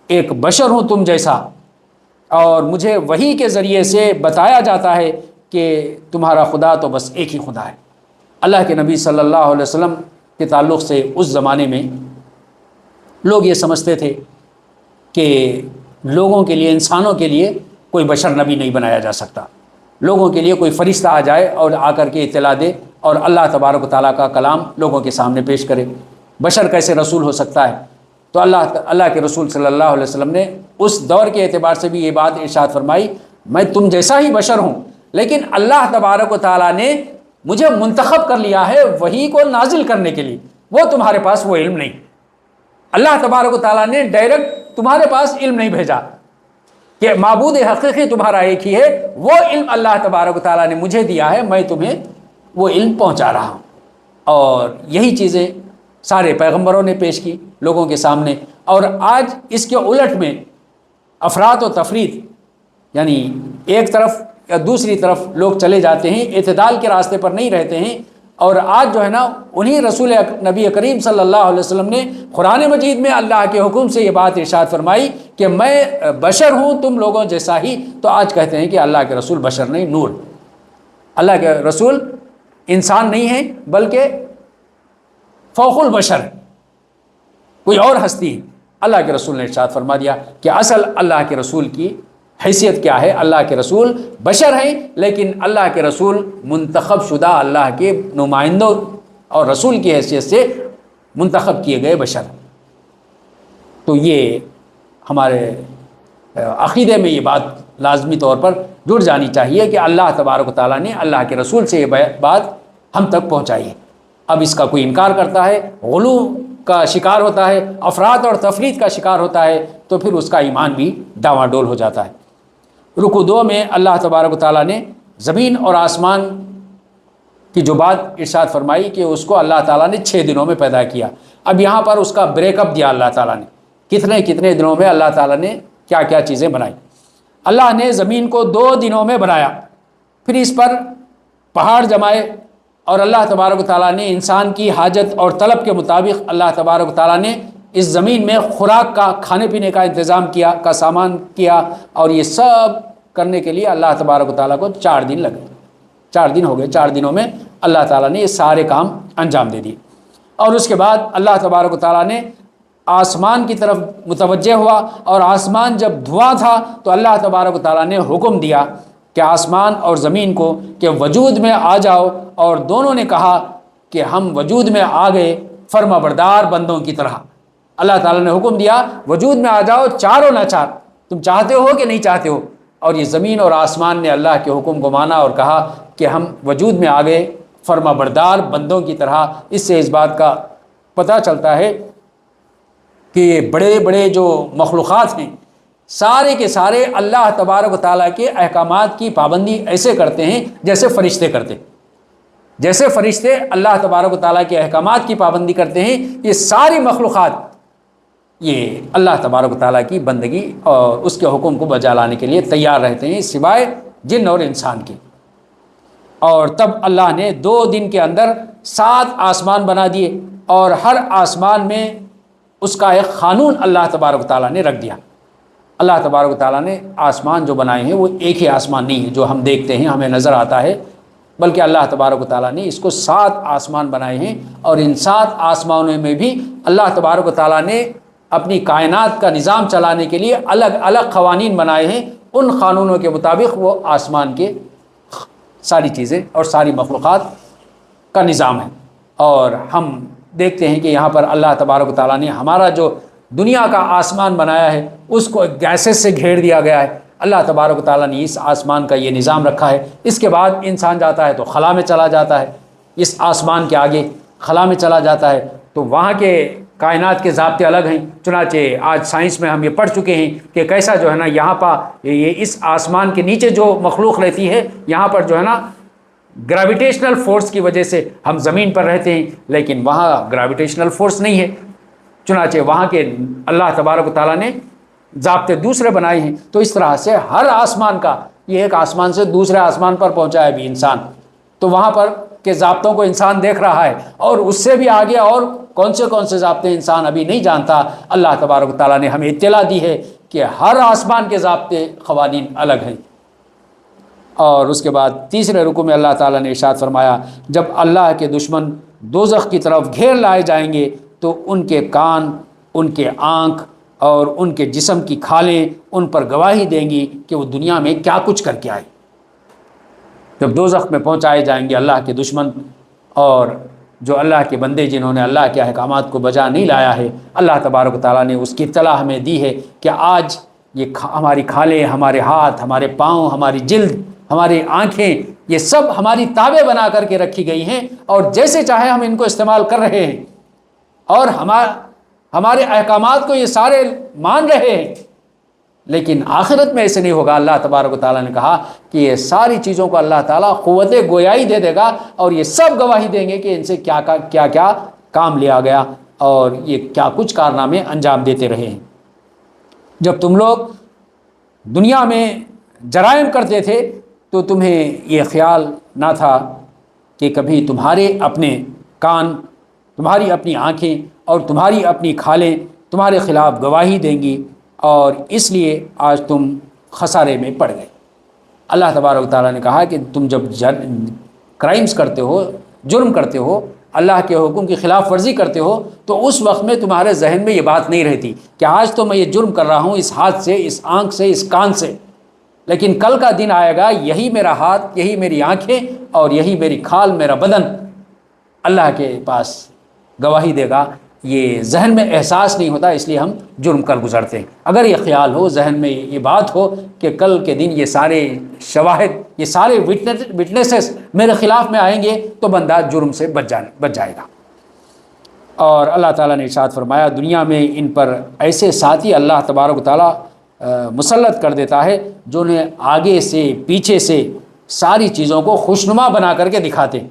ایک بشر ہوں تم جیسا، اور مجھے وحی کے ذریعے سے بتایا جاتا ہے کہ تمہارا خدا تو بس ایک ہی خدا ہے۔ اللہ کے نبی صلی اللہ علیہ وسلم کے تعلق سے اس زمانے میں لوگ یہ سمجھتے تھے کہ لوگوں کے لیے، انسانوں کے لیے کوئی بشر نبی نہیں بنایا جا سکتا، لوگوں کے لیے کوئی فرشتہ آ جائے اور آ کر کے اطلاع دے اور اللہ تبارک و تعالیٰ کا کلام لوگوں کے سامنے پیش کرے، بشر کیسے رسول ہو سکتا ہے؟ تو اللہ کے رسول صلی اللہ علیہ وسلم نے اس دور کے اعتبار سے بھی یہ بات ارشاد فرمائی، میں تم جیسا ہی بشر ہوں، لیکن اللہ تبارک و تعالیٰ نے مجھے منتخب کر لیا ہے وحی کو نازل کرنے کے لیے، وہ تمہارے پاس وہ علم نہیں۔ اللہ تبارک و تعالیٰ نے ڈائریکٹ تمہارے پاس علم نہیں بھیجا کہ معبود حقیقی تمہارا ایک ہی ہے، وہ علم اللہ تبارک و تعالیٰ نے مجھے دیا ہے، میں تمہیں وہ علم پہنچا رہا ہوں۔ اور یہی چیزیں سارے پیغمبروں نے پیش کی لوگوں کے سامنے، اور آج اس کے الٹ میں افراط و تفریط، یعنی ایک طرف یا دوسری طرف لوگ چلے جاتے ہیں، اعتدال کے راستے پر نہیں رہتے ہیں۔ اور آج جو ہے نا انہی رسول نبی کریم صلی اللہ علیہ وسلم نے قرآن مجید میں اللہ کے حکم سے یہ بات ارشاد فرمائی کہ میں بشر ہوں تم لوگوں جیسا ہی، تو آج کہتے ہیں کہ اللہ کے رسول بشر نہیں، نور۔ اللہ کے رسول انسان نہیں ہے بلکہ فوق البشر، کوئی اور ہستی ہے۔ اللہ کے رسول نے ارشاد فرما دیا کہ اصل اللہ کے رسول کی حیثیت کیا ہے؟ اللہ کے رسول بشر ہیں، لیکن اللہ کے رسول منتخب شدہ اللہ کے نمائندوں اور رسول کی حیثیت سے منتخب کیے گئے بشر۔ تو یہ ہمارے عقیدے میں یہ بات لازمی طور پر جڑ جانی چاہیے کہ اللہ تبارک و تعالیٰ نے اللہ کے رسول سے یہ بات ہم تک پہنچائی ہے۔ اب اس کا کوئی انکار کرتا ہے، غلو کا شکار ہوتا ہے، افراط اور تفریط کا شکار ہوتا ہے، تو پھر اس کا ایمان بھی ڈاواں ڈول ہو جاتا ہے۔ رکوع 2 میں اللہ تبارک و تعالیٰ نے زمین اور آسمان کی جو بات ارشاد فرمائی کہ اس کو اللہ تعالیٰ نے 6 دنوں میں پیدا کیا۔ اب یہاں پر اس کا بریک اپ دیا اللہ تعالیٰ نے، کتنے دنوں میں اللہ تعالیٰ نے کیا کیا چیزیں بنائی۔ اللہ نے زمین کو 2 دنوں میں بنایا، پھر اس پر پہاڑ جمائے، اور اللہ تبارک و تعالیٰ نے انسان کی حاجت اور طلب کے مطابق اللہ تبارک و تعالیٰ نے اس زمین میں خوراک کا، کھانے پینے کا انتظام کیا، کا سامان کیا، اور یہ سب کرنے کے لیے اللہ تبارک و تعالیٰ کو 4 دن لگے۔ 4 دن ہو گئے، 4 دنوں میں اللہ تعالیٰ نے یہ سارے کام انجام دے دیے۔ اور اس کے بعد اللہ تبارک و تعالیٰ نے آسمان کی طرف متوجہ ہوا، اور آسمان جب دھواں تھا تو اللہ تبارک و تعالیٰ نے حکم دیا کہ آسمان اور زمین کو کہ وجود میں آ جاؤ، اور دونوں نے کہا کہ ہم وجود میں آ گئے فرما بردار بندوں کی طرح۔ اللہ تعالیٰ نے حکم دیا وجود میں آ جاؤ، چاروں ناچار، تم چاہتے ہو کہ نہیں چاہتے ہو، اور یہ زمین اور آسمان نے اللہ کے حکم کو مانا اور کہا کہ ہم وجود میں آ گئے فرما بردار بندوں کی طرح۔ اس سے اس بات کا پتہ چلتا ہے کہ یہ بڑے بڑے جو مخلوقات ہیں سارے کے سارے اللہ تبارک و تعالیٰ کے احکامات کی پابندی ایسے کرتے ہیں جیسے فرشتے کرتے، جیسے فرشتے اللہ تبارک و تعالیٰ کے احکامات کی پابندی کرتے ہیں، یہ ساری مخلوقات یہ اللہ تبارک و تعالیٰ کی بندگی اور اس کے حکم کو بجا لانے کے لیے تیار رہتے ہیں، سوائے جن اور انسان کے۔ اور تب اللہ نے 2 دن کے اندر 7 آسمان بنا دیے، اور ہر آسمان میں اس کا ایک قانون اللہ تبارک و تعالیٰ نے رکھ دیا۔ اللہ تبارک و تعالیٰ نے آسمان جو بنائے ہیں وہ ایک ہی آسمان نہیں ہے جو ہم دیکھتے ہیں ہمیں نظر آتا ہے، بلکہ اللہ تبارک و تعالیٰ نے اس کو 7 آسمان بنائے ہیں، اور ان 7 آسمانوں میں بھی اللہ تبارک و تعالیٰ نے اپنی کائنات کا نظام چلانے کے لیے الگ الگ قوانین بنائے ہیں۔ ان قانونوں کے مطابق وہ آسمان کے ساری چیزیں اور ساری مخلوقات کا نظام ہے۔ اور ہم دیکھتے ہیں کہ یہاں پر اللہ تبارک و تعالیٰ نے ہمارا جو دنیا کا آسمان بنایا ہے اس کو گیسز سے گھیر دیا گیا ہے۔ اللہ تبارک و تعالیٰ نے اس آسمان کا یہ نظام رکھا ہے۔ اس کے بعد انسان جاتا ہے تو خلا میں چلا جاتا ہے، اس آسمان کے آگے خلا میں چلا جاتا ہے، تو وہاں کے کائنات کے ضابطے الگ ہیں، چنانچہ آج سائنس میں ہم یہ پڑھ چکے ہیں کہ کیسا جو ہے نا یہاں پر یہ اس آسمان کے نیچے جو مخلوق رہتی ہے، یہاں پر جو ہے نا گریویٹیشنل فورس کی وجہ سے ہم زمین پر رہتے ہیں، لیکن وہاں گریویٹیشنل فورس نہیں ہے، چنانچہ وہاں کے اللہ تبارک و تعالیٰ نے ضابطے دوسرے بنائے ہیں۔ تو اس طرح سے ہر آسمان کا، یہ ایک آسمان سے دوسرے آسمان پر پہنچا ہے بھی انسان، تو وہاں پر کے ضابطوں کو انسان دیکھ رہا ہے، اور اس سے بھی آگے اور کون سے ضابطے انسان ابھی نہیں جانتا۔ اللہ تبارک و تعالیٰ نے ہمیں اطلاع دی ہے کہ ہر آسمان کے ضابطے قوانین الگ ہیں۔ اور اس کے بعد تیسرے رکوع میں اللہ تعالیٰ نے ارشاد فرمایا، جب اللہ کے دشمن دوزخ کی طرف گھیر لائے جائیں گے تو ان کے کان، ان کے آنکھ اور ان کے جسم کی کھالیں ان پر گواہی دیں گی کہ وہ دنیا میں کیا کچھ کر کے آئے۔ جب دوزخ میں پہنچائے جائیں گے اللہ کے دشمن اور جو اللہ کے بندے جنہوں نے اللہ کے احکامات کو بجا نہیں لایا ہے، اللہ تبارک و تعالیٰ نے اس کی اطلاع ہمیں دی ہے کہ آج یہ ہماری کھالیں، ہمارے ہاتھ، ہمارے پاؤں، ہماری جلد، ہماری آنکھیں، یہ سب ہماری تابع بنا کر کے رکھی گئی ہیں، اور جیسے چاہے ہم ان کو استعمال کر رہے ہیں، اور ہمارے احکامات کو یہ سارے مان رہے ہیں، لیکن آخرت میں ایسے نہیں ہوگا۔ اللہ تبارک و تعالیٰ نے کہا کہ یہ ساری چیزوں کو اللہ تعالیٰ قوت گویائی دے دے گا، اور یہ سب گواہی دیں گے کہ ان سے کیا کیا کام لیا گیا اور یہ کیا کچھ کارنامے انجام دیتے رہے ہیں۔ جب تم لوگ دنیا میں جرائم کرتے تھے تو تمہیں یہ خیال نہ تھا کہ کبھی تمہارے اپنے کان، تمہاری اپنی آنکھیں اور تمہاری اپنی کھالیں تمہارے خلاف گواہی دیں گی، اور اس لیے آج تم خسارے میں پڑ گئے۔ اللہ تبارک و تعالیٰ نے کہا کہ تم جب کرائمز کرتے ہو، جرم کرتے ہو، اللہ کے حکم کی خلاف ورزی کرتے ہو، تو اس وقت میں تمہارے ذہن میں یہ بات نہیں رہتی کہ آج تو میں یہ جرم کر رہا ہوں اس ہاتھ سے، اس آنکھ سے، اس کان سے، لیکن کل کا دن آئے گا یہی میرا ہاتھ، یہی میری آنکھیں اور یہی میری کھال، میرا بدن اللہ کے پاس گواہی دے گا۔ یہ ذہن میں احساس نہیں ہوتا، اس لیے ہم جرم کر گزرتے ہیں۔ اگر یہ خیال ہو، ذہن میں یہ بات ہو کہ کل کے دن یہ سارے شواہد، یہ سارے وٹنسز میرے خلاف میں آئیں گے، تو بندہ جرم سے بچ جائے گا۔ اور اللہ تعالیٰ نے ارشاد فرمایا، دنیا میں ان پر ایسے ساتھی اللہ تبارک و تعالیٰ مسلط کر دیتا ہے جو انہیں آگے سے پیچھے سے ساری چیزوں کو خوشنما بنا کر کے دکھاتے ہیں۔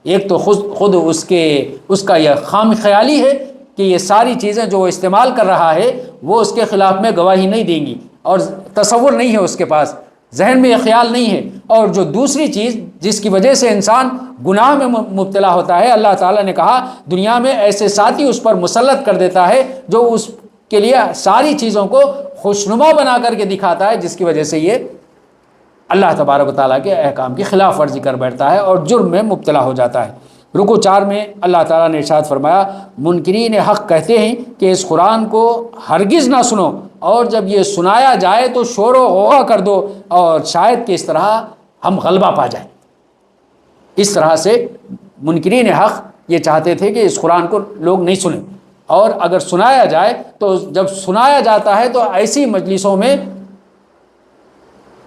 ایک تو خود اس کا یہ خام خیالی ہے کہ یہ ساری چیزیں جو وہ استعمال کر رہا ہے وہ اس کے خلاف میں گواہی نہیں دیں گی، اور تصور نہیں ہے اس کے پاس، ذہن میں یہ خیال نہیں ہے۔ اور جو دوسری چیز جس کی وجہ سے انسان گناہ میں مبتلا ہوتا ہے، اللہ تعالیٰ نے کہا دنیا میں ایسے ساتھی اس پر مسلط کر دیتا ہے جو اس کے لیے ساری چیزوں کو خوشنما بنا کر کے دکھاتا ہے، جس کی وجہ سے یہ اللہ تبارک و تعالیٰ کے احکام کی خلاف ورزی کر بیٹھتا ہے اور جرم میں مبتلا ہو جاتا ہے۔ رکوع 4 میں اللہ تعالیٰ نے ارشاد فرمایا، منکرین حق کہتے ہیں کہ اس قرآن کو ہرگز نہ سنو، اور جب یہ سنایا جائے تو شور و غوغا کر دو، اور شاید کہ اس طرح ہم غلبہ پا جائیں۔ اس طرح سے منکرین حق یہ چاہتے تھے کہ اس قرآن کو لوگ نہیں سنیں، اور اگر سنایا جائے تو جب سنایا جاتا ہے تو ایسی مجلسوں میں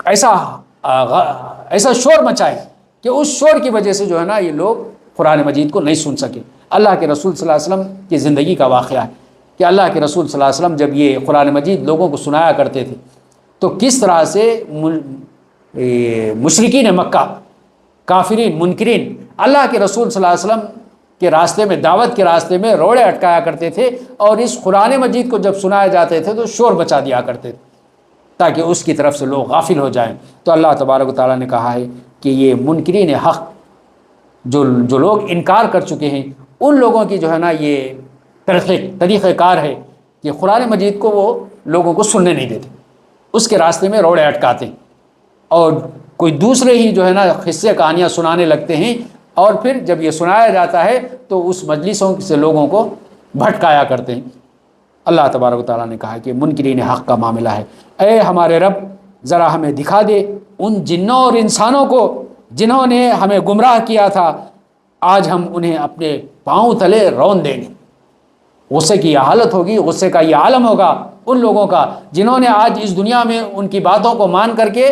ایسا شور مچائے کہ اس شور کی وجہ سے جو ہے نا یہ لوگ قرآن مجید کو نہیں سن سکے۔ اللہ کے رسول صلی اللہ علیہ وسلم کی زندگی کا واقعہ ہے کہ اللہ کے رسول صلی اللہ علیہ وسلم جب یہ قرآن مجید لوگوں کو سنایا کرتے تھے تو کس طرح سے مشرکین مکہ، کافرین، منکرین اللہ کے رسول صلی اللہ علیہ وسلم کے راستے میں، دعوت کے راستے میں روڑے اٹکایا کرتے تھے، اور اس قرآن مجید کو جب سنایا جاتے تھے تو شور بچا دیا کرتے تھے تاکہ اس کی طرف سے لوگ غافل ہو جائیں۔ تو اللہ تبارک و تعالیٰ نے کہا ہے کہ یہ منکرین حق جو لوگ انکار کر چکے ہیں، ان لوگوں کی جو ہے نا یہ طریقہ کار ہے کہ قرآن مجید کو وہ لوگوں کو سننے نہیں دیتے، اس کے راستے میں روڑے اٹکاتے ہیں، اور کوئی دوسرے ہی جو ہے نا قصے کہانیاں سنانے لگتے ہیں، اور پھر جب یہ سنایا جاتا ہے تو اس مجلسوں سے لوگوں کو بھٹکایا کرتے ہیں۔ اللہ تبارک و تعالیٰ نے کہا کہ منکرین حق کا معاملہ ہے، اے ہمارے رب ذرا ہمیں دکھا دے ان جنوں اور انسانوں کو جنہوں نے ہمیں گمراہ کیا تھا، آج ہم انہیں اپنے پاؤں تلے رون دیں گے۔ غصے کی یہ حالت ہوگی، غصے کا یہ عالم ہوگا ان لوگوں کا جنہوں نے آج اس دنیا میں ان کی باتوں کو مان کر کے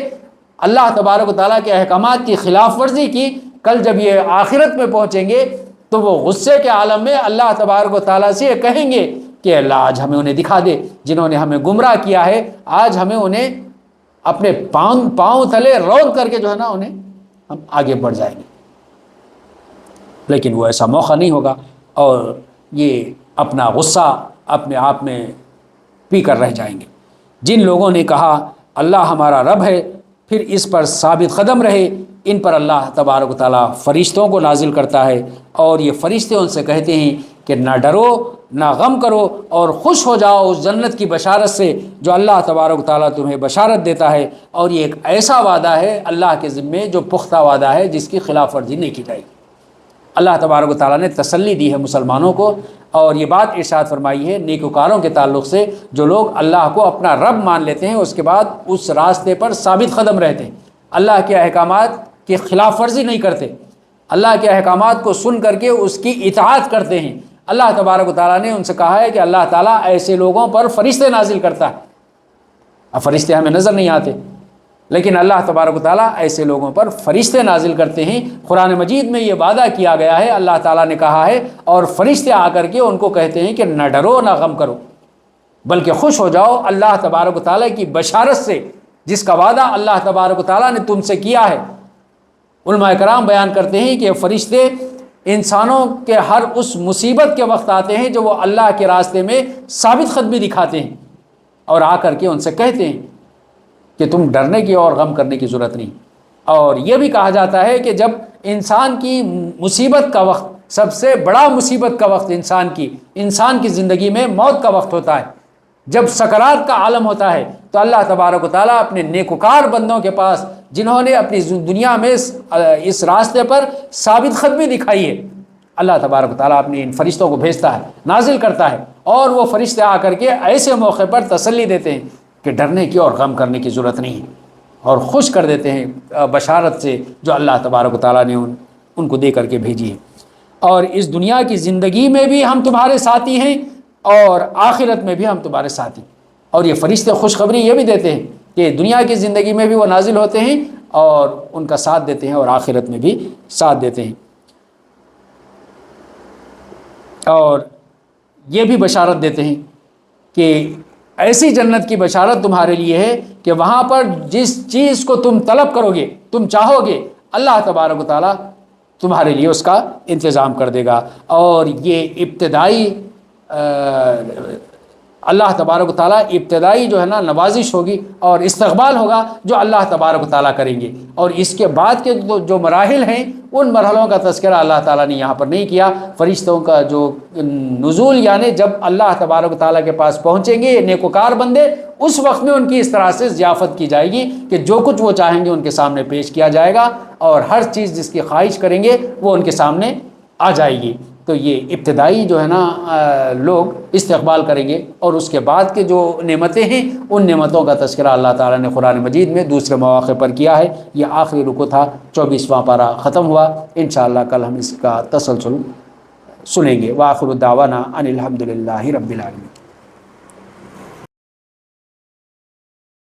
اللہ تبارک و تعالیٰ کے احکامات کی خلاف ورزی کی۔ کل جب یہ آخرت میں پہنچیں گے تو وہ غصے کے عالم میں اللہ تبارک و تعالیٰ سے یہ کہیں گے کہ اللہ آج ہمیں انہیں دکھا دے جنہوں نے ہمیں گمراہ کیا ہے، آج ہمیں انہیں اپنے پاؤں تلے رول کر کے جو ہے نا انہیں ہم آگے بڑھ جائیں گے۔ لیکن وہ ایسا موقع نہیں ہوگا، اور یہ اپنا غصہ اپنے آپ میں پی کر رہ جائیں گے۔ جن لوگوں نے کہا اللہ ہمارا رب ہے پھر اس پر ثابت قدم رہے، ان پر اللہ تبارک و تعالیٰ فرشتوں کو نازل کرتا ہے، اور یہ فرشتے ان سے کہتے ہیں کہ نہ ڈرو نہ غم کرو اور خوش ہو جاؤ اس جنت کی بشارت سے جو اللہ تبارک و تعالیٰ تمہیں بشارت دیتا ہے، اور یہ ایک ایسا وعدہ ہے اللہ کے ذمے جو پختہ وعدہ ہے جس کی خلاف ورزی نہیں کی جائے گی۔ اللہ تبارک و تعالیٰ نے تسلی دی ہے مسلمانوں کو، اور یہ بات ارشاد فرمائی ہے نیکوکاروں کے تعلق سے، جو لوگ اللہ کو اپنا رب مان لیتے ہیں اس کے بعد اس راستے پر ثابت قدم رہتے ہیں، اللہ کے احکامات کی خلاف ورزی نہیں کرتے، اللہ کے احکامات کو سن کر کے اس کی اطاعت کرتے ہیں۔ اللہ تبارک و تعالیٰ نے ان سے کہا ہے کہ اللہ تعالیٰ ایسے لوگوں پر فرشتے نازل کرتا ہے۔ اب فرشتے ہمیں نظر نہیں آتے، لیکن اللہ تبارک و تعالیٰ ایسے لوگوں پر فرشتے نازل کرتے ہیں۔ قرآن مجید میں یہ وعدہ کیا گیا ہے، اللہ تعالیٰ نے کہا ہے، اور فرشتے آ کر کے ان کو کہتے ہیں کہ نہ ڈرو نہ غم کرو بلکہ خوش ہو جاؤ اللہ تبارک و تعالیٰ کی بشارت سے، جس کا وعدہ اللہ تبارک و تعالیٰ نے تم سے کیا ہے۔ علماء کرام بیان کرتے ہیں کہ فرشتے انسانوں کے ہر اس مصیبت کے وقت آتے ہیں جو وہ اللہ کے راستے میں ثابت قدمی دکھاتے ہیں، اور آ کر کے ان سے کہتے ہیں کہ تم ڈرنے کی اور غم کرنے کی ضرورت نہیں۔ اور یہ بھی کہا جاتا ہے کہ جب انسان کی مصیبت کا وقت، سب سے بڑا مصیبت کا وقت انسان کی زندگی میں موت کا وقت ہوتا ہے، جب سکرات کا عالم ہوتا ہے، تو اللہ تبارک و تعالیٰ اپنے نیکوکار بندوں کے پاس جنہوں نے اپنی دنیا میں اس راستے پر ثابت قدمی دکھائی ہے، اللہ تبارک و تعالیٰ اپنے ان فرشتوں کو بھیجتا ہے، نازل کرتا ہے، اور وہ فرشتے آ کر کے ایسے موقع پر تسلی دیتے ہیں کہ ڈرنے کی اور غم کرنے کی ضرورت نہیں ہے، اور خوش کر دیتے ہیں بشارت سے جو اللہ تبارک و تعالیٰ نے ان کو دے کر کے بھیجی ہے۔ اور اس دنیا کی زندگی میں بھی ہم تمہارے ساتھی ہیں، اور آخرت میں بھی ہم تمہارے ساتھی۔ اور یہ فرشتے خوشخبری یہ بھی دیتے ہیں کہ دنیا کی زندگی میں بھی وہ نازل ہوتے ہیں اور ان کا ساتھ دیتے ہیں، اور آخرت میں بھی ساتھ دیتے ہیں۔ اور یہ بھی بشارت دیتے ہیں کہ ایسی جنت کی بشارت تمہارے لیے ہے کہ وہاں پر جس چیز کو تم طلب کرو گے، تم چاہو گے، اللہ تبارک و تعالیٰ تمہارے لیے اس کا انتظام کر دے گا۔ اور یہ ابتدائی اللہ تبارک و تعالیٰ ابتدائی جو ہے نا نوازش ہوگی اور استقبال ہوگا جو اللہ تبارک و تعالیٰ کریں گے، اور اس کے بعد کے جو مراحل ہیں ان مرحلوں کا تذکرہ اللہ تعالیٰ نے یہاں پر نہیں کیا۔ فرشتوں کا جو نزول، یعنی جب اللہ تبارک و تعالیٰ کے پاس پہنچیں گے نیکوکار بندے، اس وقت میں ان کی اس طرح سے ضیافت کی جائے گی کہ جو کچھ وہ چاہیں گے ان کے سامنے پیش کیا جائے گا، اور ہر چیز جس کی خواہش کریں گے وہ ان کے سامنے آ جائے گی۔ تو یہ ابتدائی جو ہے نا لوگ استقبال کریں گے، اور اس کے بعد کے جو نعمتیں ہیں ان نعمتوں کا تذکرہ اللہ تعالیٰ نے قرآن مجید میں دوسرے مواقع پر کیا ہے۔ یہ آخری رکوع تھا، 24واں پارہ ختم ہوا۔ انشاءاللہ کل ہم اس کا تسلسل سنیں گے۔ وآخر دعوانا ان الحمد للہ رب العالمین۔